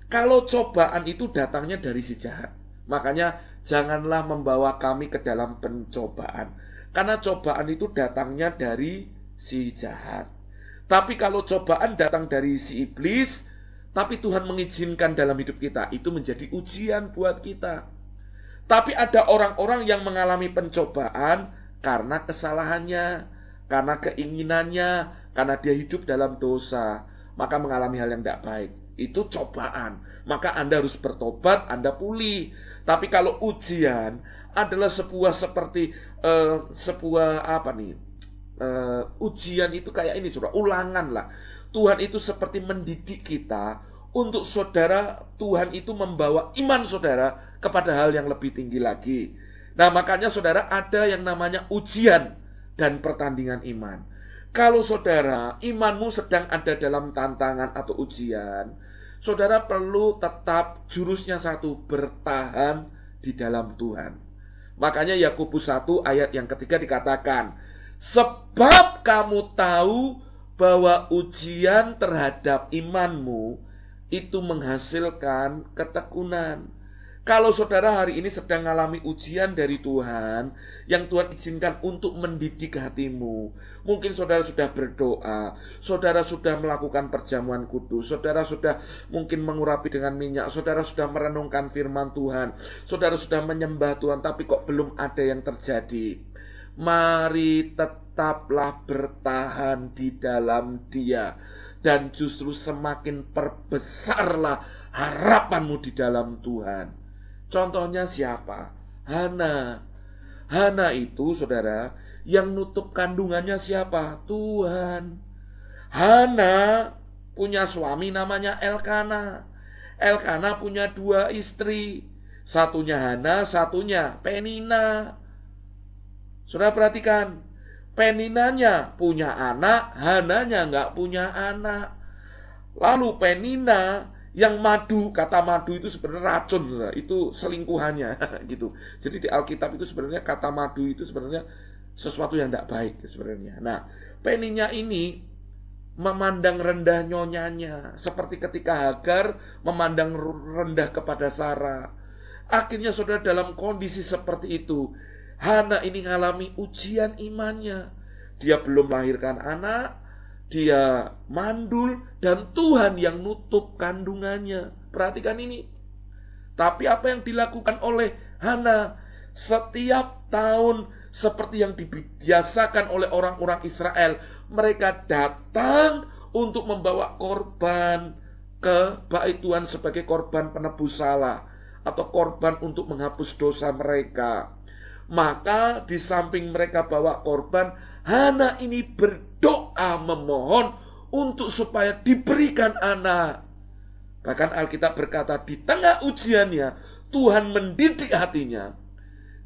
Kalau cobaan itu datangnya dari si jahat, makanya janganlah membawa kami ke dalam pencobaan. Karena cobaan itu datangnya dari si jahat. Tapi kalau cobaan datang dari si iblis, tapi Tuhan mengizinkan dalam hidup kita, itu menjadi ujian buat kita. Tapi ada orang-orang yang mengalami pencobaan karena kesalahannya, karena keinginannya, karena dia hidup dalam dosa, maka mengalami hal yang tidak baik. Itu cobaan. Maka Anda harus bertobat, Anda pulih. Tapi kalau ujian adalah sebuah seperti ujian itu kayak ini, saudara, ulangan lah. Tuhan itu seperti mendidik kita untuk saudara. Tuhan itu membawa iman saudara kepada hal yang lebih tinggi lagi. Nah, makanya saudara ada yang namanya ujian dan pertandingan iman. Kalau saudara imanmu sedang ada dalam tantangan atau ujian, saudara perlu tetap jurusnya satu, bertahan di dalam Tuhan. Makanya Yakobus 1 ayat yang ketiga dikatakan, sebab kamu tahu bahwa ujian terhadap imanmu itu menghasilkan ketekunan. Kalau saudara hari ini sedang mengalami ujian dari Tuhan, yang Tuhan izinkan untuk mendidik hatimu, mungkin saudara sudah berdoa, saudara sudah melakukan perjamuan kudus, saudara sudah mungkin mengurapi dengan minyak, saudara sudah merenungkan firman Tuhan, saudara sudah menyembah Tuhan, tapi kok belum ada yang terjadi. Mari tetaplah bertahan di dalam Dia, dan justru semakin perbesarlah harapanmu di dalam Tuhan. Contohnya siapa? Hana. Hana itu, saudara, yang nutup kandungannya siapa? Tuhan. Hana punya suami namanya Elkana. Elkana punya 2 istri. Satunya Hana, satunya Penina. Saudara perhatikan, Peninanya punya anak, Hananya nggak punya anak. Lalu Penina yang madu, kata madu itu sebenarnya racun, itu selingkuhannya gitu. Jadi di Alkitab itu sebenarnya kata madu itu sebenarnya sesuatu yang tidak baik sebenarnya. Nah, Peninya ini memandang rendah nyonyanya, seperti ketika Hagar memandang rendah kepada Sarah. Akhirnya saudara, dalam kondisi seperti itu, Hana ini mengalami ujian imannya. Dia belum melahirkan anak, dia mandul, dan Tuhan yang nutup kandungannya. Perhatikan ini. Tapi apa yang dilakukan oleh Hana? Setiap tahun seperti yang dibiasakan oleh orang-orang Israel, mereka datang untuk membawa korban ke bait Tuhan sebagai korban penebus salah atau korban untuk menghapus dosa mereka. Maka di samping mereka bawa korban, Hana ini berdoa memohon untuk supaya diberikan anak. Bahkan Alkitab berkata di tengah ujiannya Tuhan mendidik hatinya.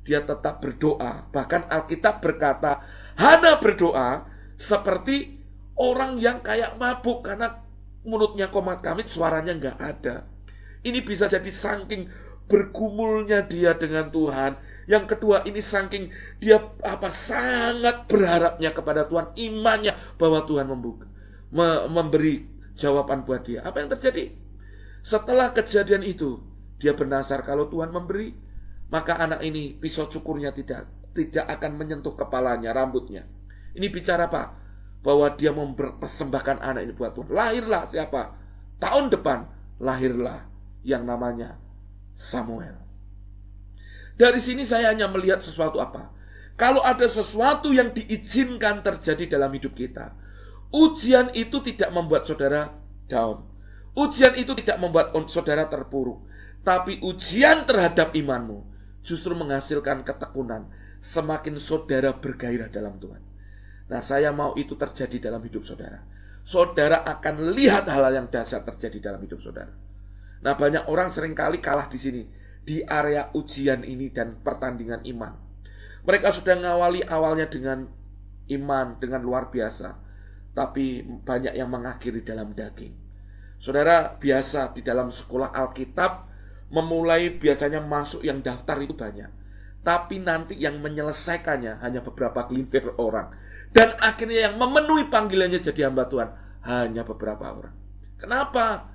Dia tetap berdoa. Bahkan Alkitab berkata Hana berdoa seperti orang yang kayak mabuk, karena mulutnya komat kamit, suaranya nggak ada. Ini bisa jadi saking bergumulnya dia dengan Tuhan. Yang kedua, ini saking dia sangat berharapnya kepada Tuhan, imannya bahwa Tuhan memberi jawaban buat dia. Apa yang terjadi? Setelah kejadian itu, dia bernazar kalau Tuhan memberi, maka anak ini pisau cukurnya tidak akan menyentuh kepalanya, rambutnya. Ini bicara apa? Bahwa dia mempersembahkan anak ini buat Tuhan. Lahirlah siapa? Tahun depan lahirlah yang namanya Samuel. Dari sini saya hanya melihat sesuatu apa? Kalau ada sesuatu yang diizinkan terjadi dalam hidup kita, ujian itu tidak membuat saudara down. Ujian itu tidak membuat saudara terpuruk. Tapi ujian terhadap imanmu justru menghasilkan ketekunan. Semakin saudara bergairah dalam Tuhan. Nah, saya mau itu terjadi dalam hidup saudara. Saudara akan lihat hal yang dahsyat terjadi dalam hidup saudara. Nah, banyak orang seringkali kalah di sini, di area ujian ini dan pertandingan iman. Mereka sudah ngawali awalnya dengan iman, dengan luar biasa, tapi banyak yang mengakhiri dalam daging. Saudara, biasa di dalam sekolah Alkitab, memulai biasanya masuk yang daftar itu banyak, tapi nanti yang menyelesaikannya hanya beberapa gelintir orang. Dan akhirnya yang memenuhi panggilannya jadi hamba Tuhan hanya beberapa orang. Kenapa?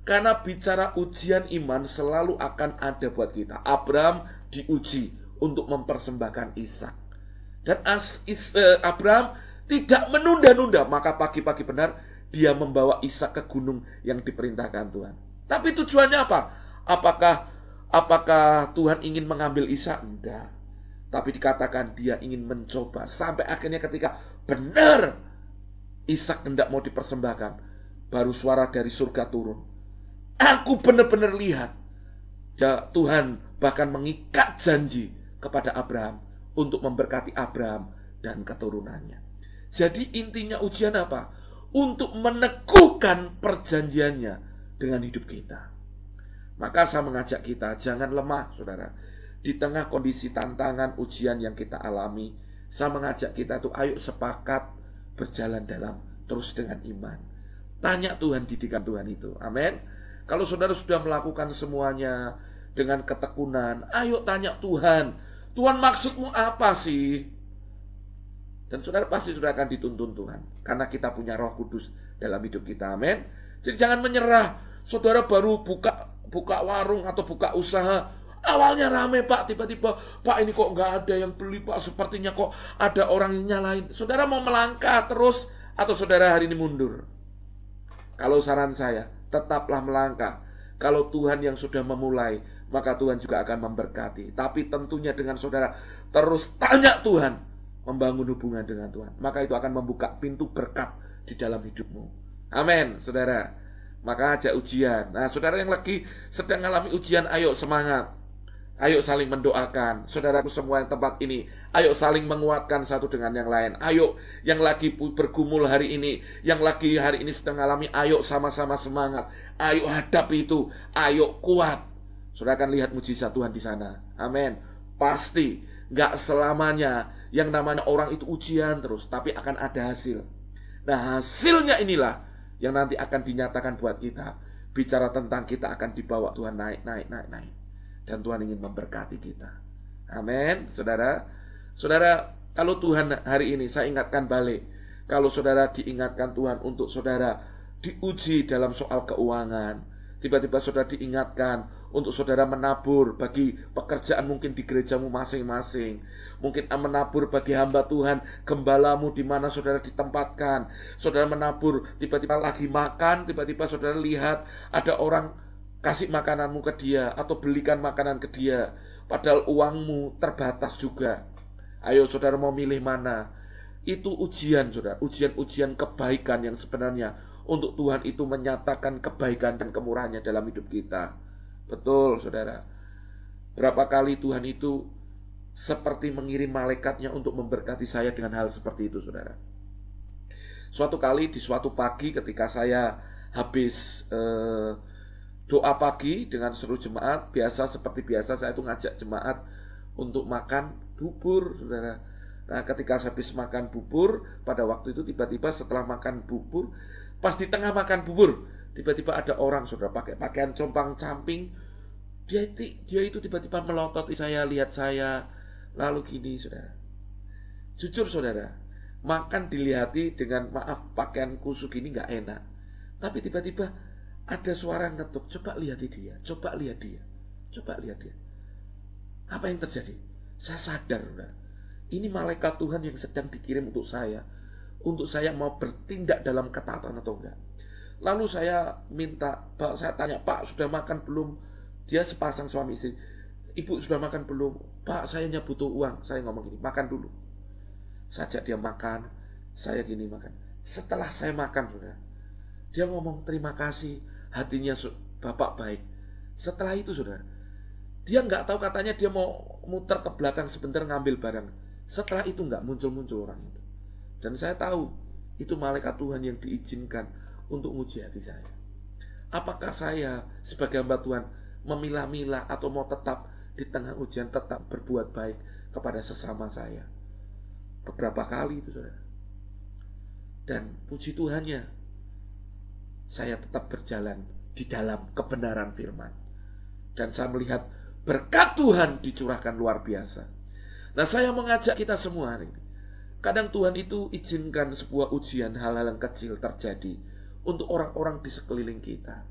Karena bicara ujian iman selalu akan ada buat kita. Abraham diuji untuk mempersembahkan Ishak. Dan Abraham tidak menunda-nunda. Maka pagi-pagi benar dia membawa Ishak ke gunung yang diperintahkan Tuhan. Tapi tujuannya apa? Apakah Tuhan ingin mengambil Ishak? Enggak. Tapi dikatakan dia ingin mencoba. Sampai akhirnya ketika benar Ishak hendak mau dipersembahkan, baru suara dari surga turun. Aku benar-benar lihat ya, Tuhan bahkan mengikat janji kepada Abraham untuk memberkati Abraham dan keturunannya. Jadi intinya ujian apa? Untuk meneguhkan perjanjiannya dengan hidup kita. Maka saya mengajak kita, jangan lemah saudara. Di tengah kondisi tantangan ujian yang kita alami, saya mengajak kita tuh ayo sepakat berjalan terus dengan iman. Tanya Tuhan didikan Tuhan itu. Amin. Kalau saudara sudah melakukan semuanya dengan ketekunan, ayo tanya Tuhan. Tuhan, maksudmu apa sih? Dan saudara pasti sudah akan dituntun Tuhan, karena kita punya Roh Kudus dalam hidup kita. Amin. Jadi jangan menyerah. Saudara baru buka warung atau buka usaha, awalnya rame Pak, tiba-tiba Pak ini kok nggak ada yang beli Pak, sepertinya kok ada orang yang nyalain. Saudara mau melangkah terus atau saudara hari ini mundur? Kalau saran saya, tetaplah melangkah. Kalau Tuhan yang sudah memulai, maka Tuhan juga akan memberkati. Tapi tentunya dengan saudara terus tanya Tuhan, membangun hubungan dengan Tuhan, maka itu akan membuka pintu berkat di dalam hidupmu. Amin, saudara. Maka ajak ujian. Nah, saudara yang lagi sedang mengalami ujian, ayo semangat. Ayo saling mendoakan. Saudaraku semua yang tempat ini, ayo saling menguatkan satu dengan yang lain. Ayo yang lagi bergumul hari ini, yang lagi hari ini sedang alami, ayo sama-sama semangat. Ayo hadapi itu, ayo kuat. Saudara akan lihat mujizat Tuhan di sana. Amin. Pasti gak selamanya yang namanya orang itu ujian terus, tapi akan ada hasil. Nah, hasilnya inilah yang nanti akan dinyatakan buat kita. Bicara tentang kita akan dibawa Tuhan naik. Dan Tuhan ingin memberkati kita. Amin, saudara. Saudara, kalau Tuhan hari ini, saya ingatkan balik, kalau saudara diingatkan Tuhan untuk saudara diuji dalam soal keuangan, tiba-tiba saudara diingatkan untuk saudara menabur bagi pekerjaan mungkin di gerejamu masing-masing, mungkin menabur bagi hamba Tuhan, gembalamu di mana saudara ditempatkan. Saudara menabur, tiba-tiba lagi makan, tiba-tiba saudara lihat ada orang kasih makananmu ke dia atau belikan makanan ke dia, padahal uangmu terbatas juga. Ayo saudara mau milih mana? Itu ujian, saudara. Ujian-ujian kebaikan yang sebenarnya untuk Tuhan itu menyatakan kebaikan dan kemurahannya dalam hidup kita. Betul, saudara. Berapa kali Tuhan itu seperti mengirim malaikatnya untuk memberkati saya dengan hal seperti itu, saudara. Suatu kali di suatu pagi ketika saya habis doa pagi dengan seluruh jemaat, seperti biasa saya itu ngajak jemaat untuk makan bubur, saudara. Nah, ketika habis makan bubur, pada waktu itu tiba-tiba setelah makan bubur, pas di tengah makan bubur, tiba-tiba ada orang, saudara, pakai pakaian compang-camping. Dia itu tiba-tiba melototi saya, lihat saya, lalu gini, saudara. Jujur, saudara, makan dilihati dengan maaf pakaian kusuk ini gak enak. Tapi tiba-tiba ada suara ngetuk, coba lihat dia. Apa yang terjadi? Saya sadar, saudara, ini malaikat Tuhan yang sedang dikirim untuk saya mau bertindak dalam ketaatan atau enggak. Lalu saya saya tanya, Pak, sudah makan belum? Dia sepasang suami istri. Ibu sudah makan belum? Pak, saya hanya butuh uang. Saya ngomong gini, makan dulu. Saya ajak dia makan, saya gini makan. Setelah saya makan, saudara, dia ngomong terima kasih, hatinya Bapak baik. Setelah itu, saudara, dia nggak tahu, katanya dia mau muter ke belakang sebentar ngambil barang. Setelah itu nggak muncul orang itu. Dan saya tahu itu malaikat Tuhan yang diizinkan untuk menguji hati saya. Apakah saya sebagai hamba Tuhan memilah-milah atau mau tetap di tengah ujian tetap berbuat baik kepada sesama saya? Beberapa kali itu, saudara. Dan puji Tuhannya, saya tetap berjalan di dalam kebenaran firman. Dan saya melihat berkat Tuhan dicurahkan luar biasa. Nah, saya mengajak kita semua hari ini. Kadang Tuhan itu izinkan sebuah ujian, hal-hal yang kecil terjadi untuk orang-orang di sekeliling kita.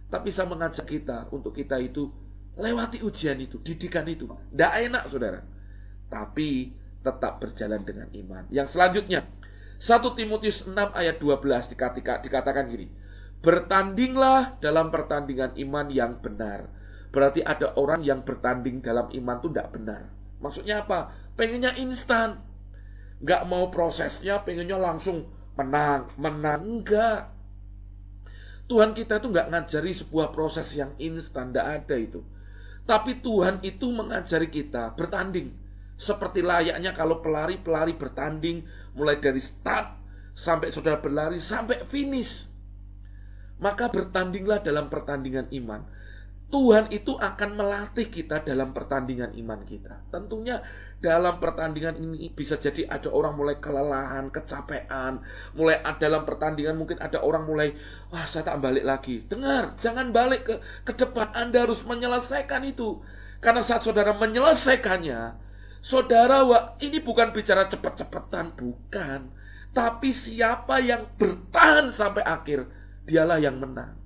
Tapi saya mengajak kita untuk kita itu lewati ujian itu, didikan itu. Tidak enak, saudara. Tapi tetap berjalan dengan iman. Yang selanjutnya, 1 Timotius 6 ayat 12 dikatakan gini, bertandinglah dalam pertandingan iman yang benar. Berarti ada orang yang bertanding dalam iman itu tidak benar. Maksudnya apa? Pengennya instan, nggak mau prosesnya, pengennya langsung menang. Enggak. Tuhan kita itu nggak ngajari sebuah proses yang instan, tidak ada itu. Tapi Tuhan itu mengajari kita bertanding. Seperti layaknya kalau pelari bertanding, mulai dari start sampai saudara berlari sampai finish. Maka bertandinglah dalam pertandingan iman. Tuhan itu akan melatih kita dalam pertandingan iman kita. Tentunya dalam pertandingan ini bisa jadi ada orang mulai kelelahan, kecapean. Mulai dalam pertandingan mungkin ada orang mulai, saya tak balik lagi. Dengar, jangan balik ke depan. Anda harus menyelesaikan itu. Karena saat saudara menyelesaikannya, saudara, ini bukan bicara cepet-cepetan, bukan. Tapi siapa yang bertahan sampai akhir, dialah yang menang.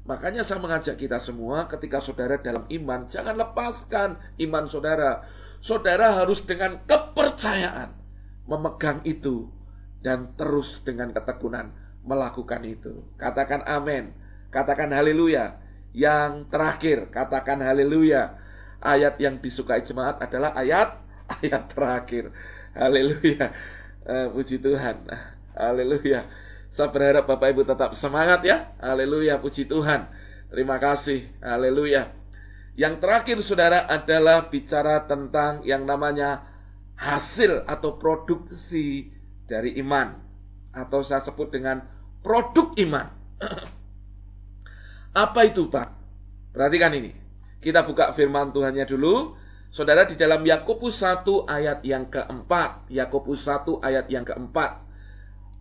Makanya saya mengajak kita semua, ketika saudara dalam iman, jangan lepaskan iman saudara. Saudara harus dengan kepercayaan memegang itu dan terus dengan ketekunan melakukan itu. Katakan amin. Katakan haleluya. Yang terakhir, katakan haleluya. Ayat yang disukai jemaat adalah ayat terakhir. Haleluya. Puji Tuhan. Haleluya. Saya berharap Bapak Ibu tetap semangat ya. Haleluya, puji Tuhan. Terima kasih. Haleluya. Yang terakhir saudara adalah bicara tentang yang namanya hasil atau produksi dari iman, atau saya sebut dengan produk iman. Apa itu Pak? Perhatikan ini. Kita buka firman Tuhannya dulu. Saudara, di dalam Yakobus 1 ayat yang keempat. Yakobus 1 ayat yang keempat.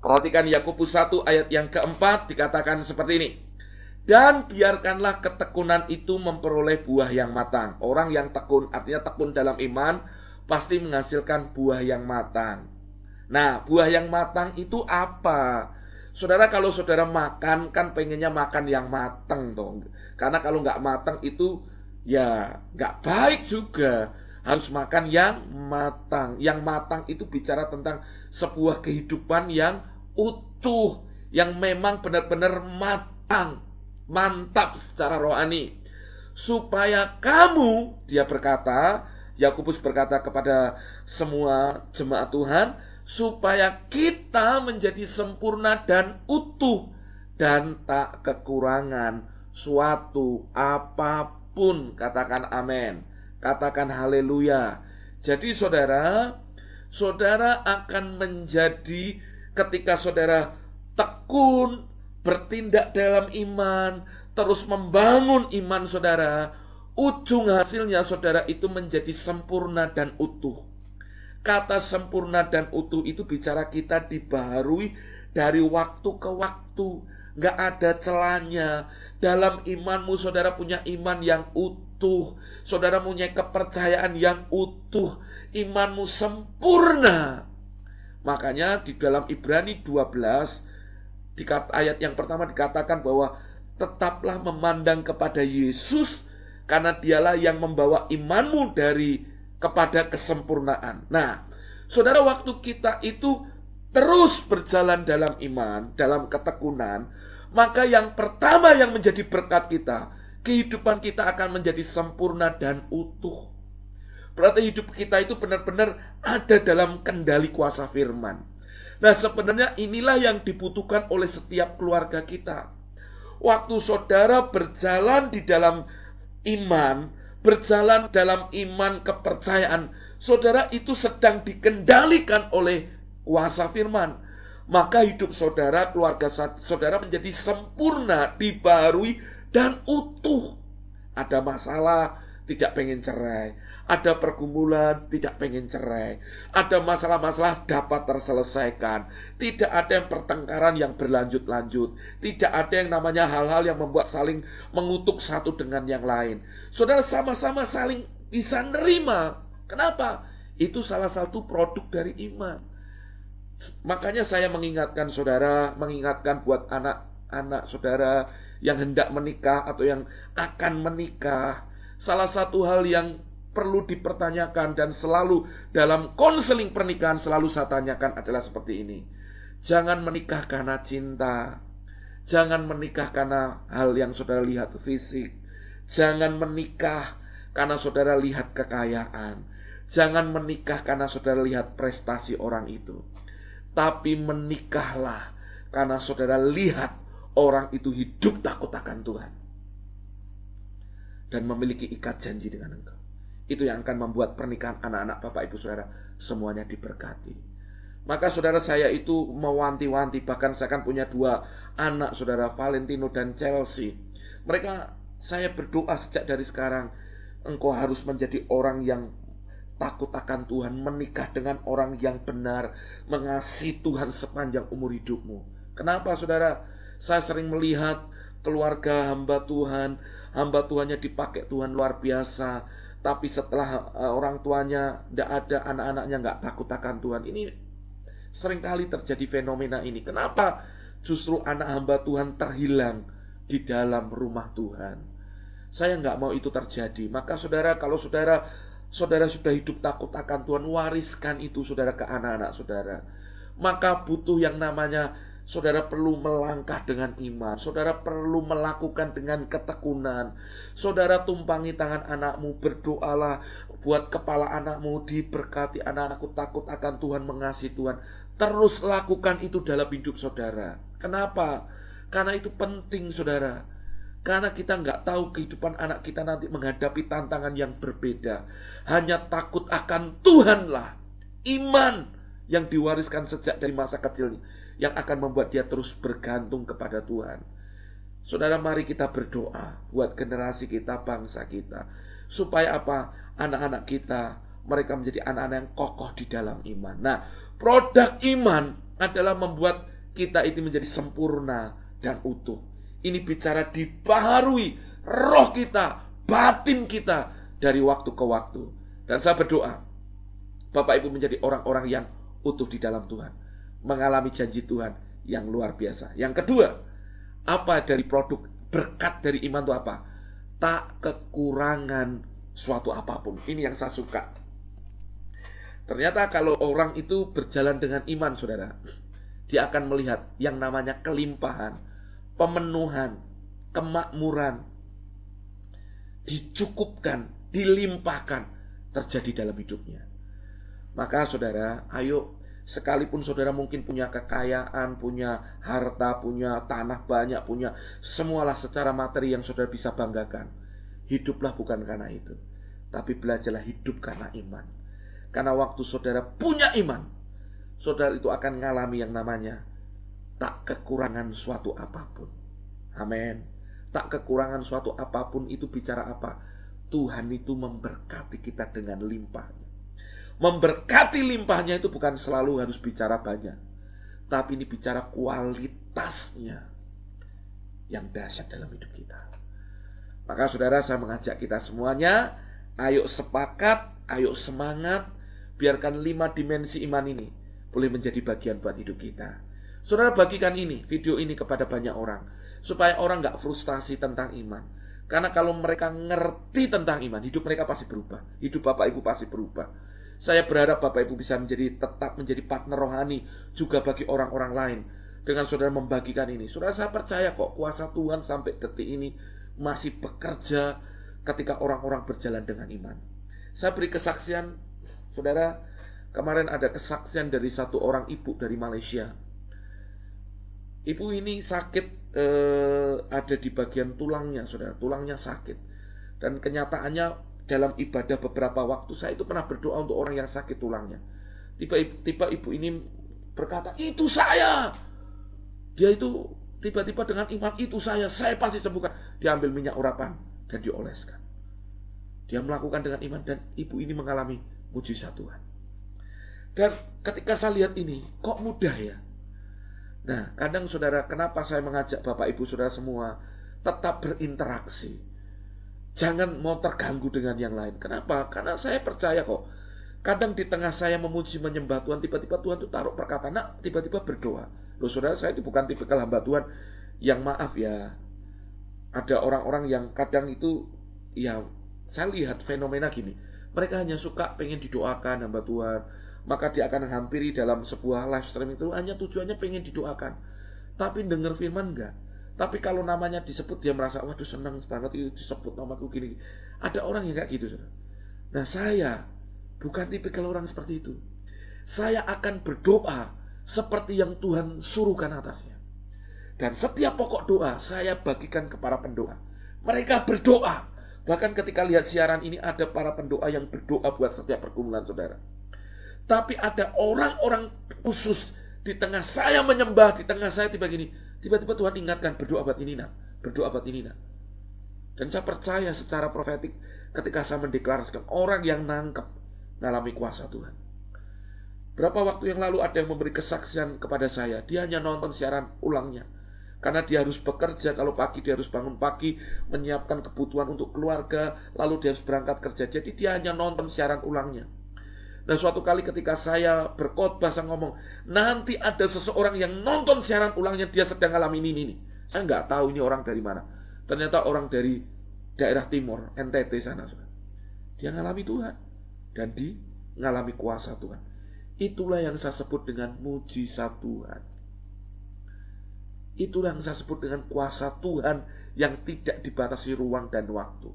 Perhatikan Yakobus 1 ayat yang keempat dikatakan seperti ini. Dan biarkanlah ketekunan itu memperoleh buah yang matang. Orang yang tekun, artinya tekun dalam iman, pasti menghasilkan buah yang matang. Nah, buah yang matang itu apa? Saudara, kalau saudara makan, kan pengennya makan yang matang dong. Karena kalau nggak matang itu ya nggak baik juga. Harus makan yang matang. Yang matang itu bicara tentang sebuah kehidupan yang utuh, yang memang benar-benar matang, mantap secara rohani. Supaya kamu, dia berkata, Yakobus berkata kepada semua jemaat Tuhan, supaya kita menjadi sempurna dan utuh dan tak kekurangan suatu apapun. Katakan amin, katakan haleluya. Jadi saudara akan menjadi, ketika saudara tekun bertindak dalam iman, terus membangun iman saudara, ujung hasilnya saudara itu menjadi sempurna dan utuh. Kata sempurna dan utuh itu bicara kita dibaharui dari waktu ke waktu. Gak ada celahnya. Dalam imanmu saudara punya iman yang utuh. Saudara punya kepercayaan yang utuh. Imanmu sempurna. Makanya di dalam Ibrani 12 ayat yang pertama dikatakan bahwa tetaplah memandang kepada Yesus, karena dialah yang membawa imanmu kepada kesempurnaan. Nah, saudara, waktu kita itu terus berjalan dalam iman, dalam ketekunan, maka yang pertama yang menjadi berkat kita, kehidupan kita akan menjadi sempurna dan utuh. Berarti hidup kita itu benar-benar ada dalam kendali kuasa firman. Nah, sebenarnya inilah yang dibutuhkan oleh setiap keluarga kita. Waktu saudara berjalan di dalam iman, berjalan dalam iman kepercayaan, saudara itu sedang dikendalikan oleh kuasa firman. Maka hidup saudara, keluarga saudara menjadi sempurna, dibaharui dan utuh. Ada masalah, tidak pengen cerai. Ada pergumulan, tidak pengen cerai. Ada masalah-masalah dapat terselesaikan. Tidak ada yang pertengkaran yang berlanjut-lanjut. Tidak ada yang namanya hal-hal yang membuat saling mengutuk satu dengan yang lain. Saudara sama-sama saling bisa nerima. Kenapa? Itu salah satu produk dari iman. Makanya saya mengingatkan saudara, mengingatkan buat anak-anak saudara yang hendak menikah atau yang akan menikah. Salah satu hal yang perlu dipertanyakan dan selalu dalam konseling pernikahan selalu saya tanyakan adalah seperti ini. Jangan menikah karena cinta. Jangan menikah karena hal yang saudara lihat fisik. Jangan menikah karena saudara lihat kekayaan. Jangan menikah karena saudara lihat prestasi orang itu. Tapi menikahlah karena saudara lihat orang itu hidup takut akan Tuhan dan memiliki ikat janji dengan engkau. Itu yang akan membuat pernikahan anak-anak Bapak Ibu Saudara semuanya diberkati. Maka saudara, saya itu mewanti-wanti, bahkan saya kan punya 2 anak saudara, Valentino dan Chelsea. Mereka, saya berdoa sejak dari sekarang, engkau harus menjadi orang yang takut akan Tuhan, menikah dengan orang yang benar, mengasihi Tuhan sepanjang umur hidupmu. Kenapa saudara? Saya sering melihat keluarga hamba Tuhannya dipakai Tuhan luar biasa, tapi setelah orang tuanya tidak ada, anak-anaknya nggak takut akan Tuhan. Ini seringkali terjadi fenomena ini. Kenapa justru anak hamba Tuhan terhilang di dalam rumah Tuhan? Saya nggak mau itu terjadi. Maka saudara, kalau saudara sudah hidup takut akan Tuhan, wariskan itu saudara ke anak-anak saudara. Maka butuh yang namanya saudara perlu melangkah dengan iman. Saudara perlu melakukan dengan ketekunan. Saudara tumpangi tangan anakmu, berdoalah buat kepala anakmu, diberkati anak-anakku takut akan Tuhan, mengasihi Tuhan. Terus lakukan itu dalam hidup saudara. Kenapa? Karena itu penting saudara. Karena kita nggak tahu kehidupan anak kita nanti menghadapi tantangan yang berbeda. Hanya takut akan Tuhanlah, iman yang diwariskan sejak dari masa kecilnya, yang akan membuat dia terus bergantung kepada Tuhan. Saudara, mari kita berdoa buat generasi kita, bangsa kita. Supaya apa? Anak-anak kita, mereka menjadi anak-anak yang kokoh di dalam iman. Nah, produk iman adalah membuat kita itu menjadi sempurna dan utuh. Ini bicara dibaharui roh kita, batin kita dari waktu ke waktu. Dan saya berdoa, Bapak Ibu menjadi orang-orang yang utuh di dalam Tuhan, mengalami janji Tuhan yang luar biasa. Yang kedua, apa dari produk berkat dari iman itu apa? Tak kekurangan suatu apapun. Ini yang saya suka. Ternyata kalau orang itu berjalan dengan iman, saudara, dia akan melihat yang namanya kelimpahan, pemenuhan, kemakmuran, dicukupkan, dilimpahkan terjadi dalam hidupnya. Maka saudara, ayo, sekalipun saudara mungkin punya kekayaan, punya harta, punya tanah banyak, punya semualah secara materi yang saudara bisa banggakan, hiduplah bukan karena itu, tapi belajarlah hidup karena iman. Karena waktu saudara punya iman, saudara itu akan mengalami yang namanya tak kekurangan suatu apapun. Amin. Tak kekurangan suatu apapun itu bicara apa? Tuhan itu memberkati kita dengan limpahnya. Memberkati limpahnya itu bukan selalu harus bicara banyak, tapi ini bicara kualitasnya yang dahsyat dalam hidup kita. Maka saudara, saya mengajak kita semuanya, ayo sepakat, ayo semangat, biarkan 5 dimensi iman ini boleh menjadi bagian buat hidup kita. Saudara, bagikan ini, video ini kepada banyak orang, supaya orang gak frustasi tentang iman. Karena kalau mereka ngerti tentang iman, hidup mereka pasti berubah. Hidup Bapak Ibu pasti berubah. Saya berharap Bapak Ibu bisa tetap menjadi partner rohani juga bagi orang-orang lain, dengan saudara membagikan ini. Saudara, saya percaya kok kuasa Tuhan sampai detik ini masih bekerja ketika orang-orang berjalan dengan iman. Saya beri kesaksian, saudara, kemarin ada kesaksian dari satu orang ibu dari Malaysia. Ibu ini sakit, ada di bagian tulangnya, saudara. Tulangnya sakit. Dan kenyataannya dalam ibadah beberapa waktu, saya itu pernah berdoa untuk orang yang sakit tulangnya. Tiba-tiba ibu ini berkata, itu saya. Dia itu tiba-tiba dengan iman, itu saya pasti sembuhkan. Dia ambil minyak urapan dan dioleskan. Dia melakukan dengan iman dan ibu ini mengalami mujizat Tuhan. Dan ketika saya lihat ini, kok mudah ya? Nah, kadang saudara, kenapa saya mengajak Bapak Ibu saudara semua tetap berinteraksi. Jangan mau terganggu dengan yang lain. Kenapa? Karena saya percaya kok, kadang di tengah saya memuji menyembah Tuhan, tiba-tiba Tuhan itu taruh perkataan, nah, tiba-tiba berdoa. Loh saudara, saya itu bukan tipikal hamba Tuhan yang, maaf ya, ada orang-orang yang kadang itu, ya saya lihat fenomena gini, mereka hanya suka pengen didoakan hamba Tuhan, maka dia akan hampiri dalam sebuah live streaming itu hanya tujuannya pengen didoakan, tapi dengar firman enggak. Tapi kalau namanya disebut dia merasa, waduh senang banget itu disebut namaku gini. Ada orang yang kayak gitu, saudara. Nah, saya bukan tipikal orang seperti itu. Saya akan berdoa seperti yang Tuhan suruhkan atasnya. Dan setiap pokok doa saya bagikan ke para pendoa. Mereka berdoa. Bahkan ketika lihat siaran ini ada para pendoa yang berdoa buat setiap pergumulan saudara. Tapi ada orang-orang khusus di tengah saya menyembah, di tengah saya tiba-tiba Tuhan ingatkan, berdoa buat ini nak, berdoa buat ini nak. Dan saya percaya secara profetik ketika saya mendeklarasikan, orang yang nangkep ngalami kuasa Tuhan. Berapa waktu yang lalu ada yang memberi kesaksian kepada saya, dia hanya nonton siaran ulangnya. Karena dia harus bekerja, kalau pagi dia harus bangun pagi, menyiapkan kebutuhan untuk keluarga, lalu dia harus berangkat kerja. Jadi dia hanya nonton siaran ulangnya. Nah, suatu kali ketika saya berkhotbah, saya ngomong, nanti ada seseorang yang nonton siaran ulangnya, dia sedang ngalamin ini. Saya nggak tahu ini orang dari mana. Ternyata orang dari daerah timur, NTT sana. Dia ngalami Tuhan. Dan dia ngalami kuasa Tuhan. Itulah yang saya sebut dengan mujizat Tuhan. Itulah yang saya sebut dengan kuasa Tuhan yang tidak dibatasi ruang dan waktu.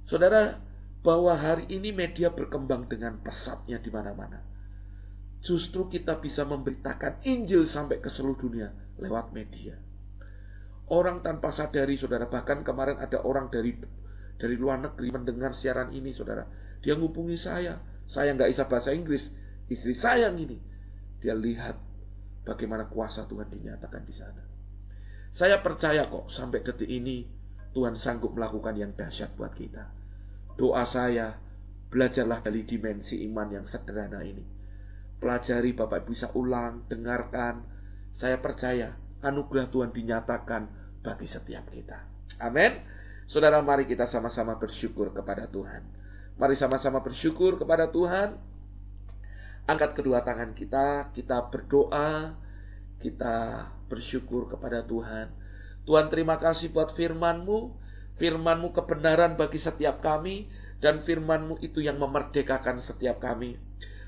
Saudara, bahwa hari ini media berkembang dengan pesatnya di mana-mana. Justru kita bisa memberitakan Injil sampai ke seluruh dunia lewat media. Orang tanpa sadari, saudara. Bahkan kemarin ada orang dari luar negeri mendengar siaran ini, saudara. Dia ngubungi saya nggak bisa bahasa Inggris, istri saya yang ini. Dia lihat bagaimana kuasa Tuhan dinyatakan di sana. Saya percaya kok sampai detik ini Tuhan sanggup melakukan yang dahsyat buat kita. Doa saya, belajarlah dari dimensi iman yang sederhana ini. Pelajari, Bapak Ibu bisa ulang, dengarkan. Saya percaya anugerah Tuhan dinyatakan bagi setiap kita. Amin. Saudara, mari kita sama-sama bersyukur kepada Tuhan. Mari sama-sama bersyukur kepada Tuhan. Angkat kedua tangan kita berdoa, kita bersyukur kepada Tuhan. Tuhan, terima kasih buat firman-Mu. Firman-Mu kebenaran bagi setiap kami, dan firman-Mu itu yang memerdekakan setiap kami.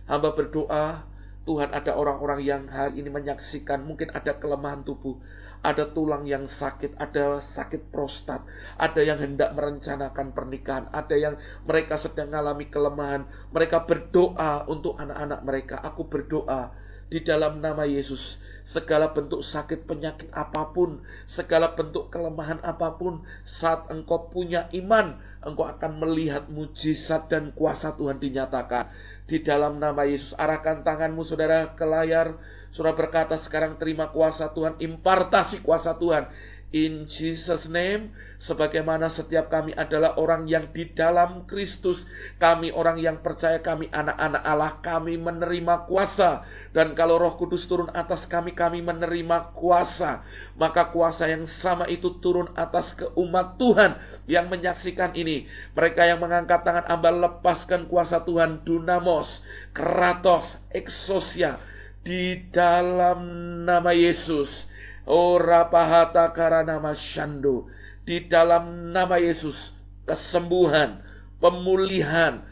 Hamba berdoa, Tuhan, ada orang-orang yang hari ini menyaksikan, mungkin ada kelemahan tubuh, ada tulang yang sakit, ada sakit prostat, ada yang hendak merencanakan pernikahan, ada yang mereka sedang mengalami kelemahan. Mereka berdoa untuk anak-anak mereka. Aku berdoa di dalam nama Yesus, segala bentuk sakit penyakit apapun, segala bentuk kelemahan apapun, saat engkau punya iman, engkau akan melihat mujizat dan kuasa Tuhan dinyatakan. Di dalam nama Yesus, arahkan tanganmu saudara ke layar. Saudara berkata sekarang, terima kuasa Tuhan, impartasi kuasa Tuhan. In Jesus name, sebagaimana setiap kami adalah orang yang di dalam Kristus, kami orang yang percaya, kami anak-anak Allah, kami menerima kuasa. Dan kalau Roh Kudus turun atas kami, kami menerima kuasa. Maka kuasa yang sama itu turun atas ke umat Tuhan yang menyaksikan ini. Mereka yang mengangkat tangan, Amba lepaskan kuasa Tuhan, Dunamos, Kratos, Exousia, di dalam nama Yesus. Ora pahata karana masyando. Di dalam nama Yesus, kesembuhan, pemulihan,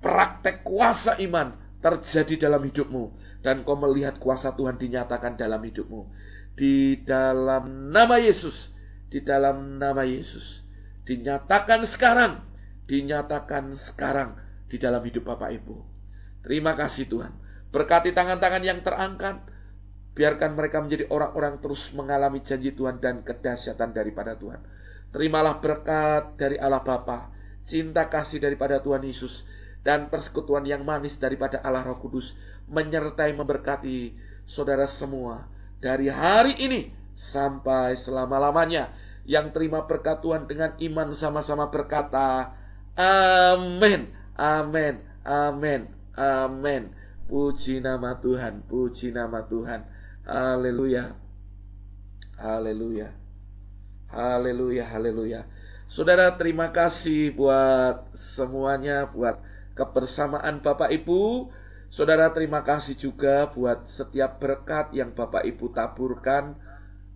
praktek kuasa iman terjadi dalam hidupmu, dan kau melihat kuasa Tuhan dinyatakan dalam hidupmu. Di dalam nama Yesus, di dalam nama Yesus, dinyatakan sekarang di dalam hidup Bapak Ibu. Terima kasih Tuhan. Berkati tangan-tangan yang terangkat. Biarkan mereka menjadi orang-orang terus mengalami janji Tuhan dan kedahsyatan daripada Tuhan. Terimalah berkat dari Allah Bapa, cinta kasih daripada Tuhan Yesus, dan persekutuan yang manis daripada Allah Roh Kudus menyertai memberkati saudara semua dari hari ini sampai selama-lamanya. Yang terima berkat Tuhan dengan iman sama-sama berkata, amin, amin, amin, amin. Puji nama Tuhan, puji nama Tuhan. Haleluya, haleluya, haleluya, haleluya. Saudara, terima kasih buat semuanya, buat kebersamaan Bapak Ibu. Saudara, terima kasih juga buat setiap berkat yang Bapak Ibu taburkan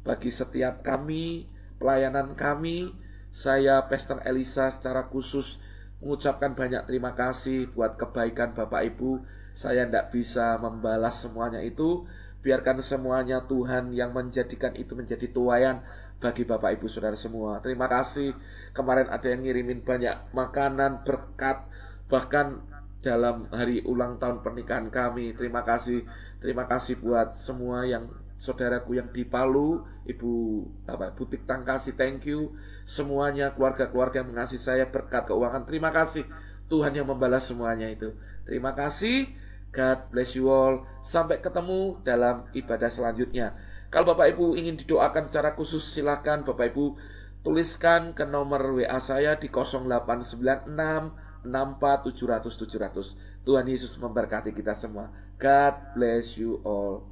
bagi setiap kami, pelayanan kami. Saya, Pastor Elisa, secara khusus mengucapkan banyak terima kasih buat kebaikan Bapak Ibu. Saya tidak bisa membalas semuanya itu. Biarkan semuanya Tuhan yang menjadikan itu menjadi tuaian bagi Bapak Ibu Saudara semua. Terima kasih. Kemarin ada yang ngirimin banyak makanan, berkat, bahkan dalam hari ulang tahun pernikahan kami. Terima kasih. Terima kasih buat semua yang saudaraku yang di Palu, Ibu Butik Tangkasi, thank you. Semuanya, keluarga-keluarga yang mengasihi saya, berkat keuangan, terima kasih. Tuhan yang membalas semuanya itu. Terima kasih. God bless you all. Sampai ketemu dalam ibadah selanjutnya. Kalau Bapak Ibu ingin didoakan secara khusus, silakan Bapak Ibu tuliskan ke nomor WA saya di 0896 64 700 700. Tuhan Yesus memberkati kita semua. God bless you all.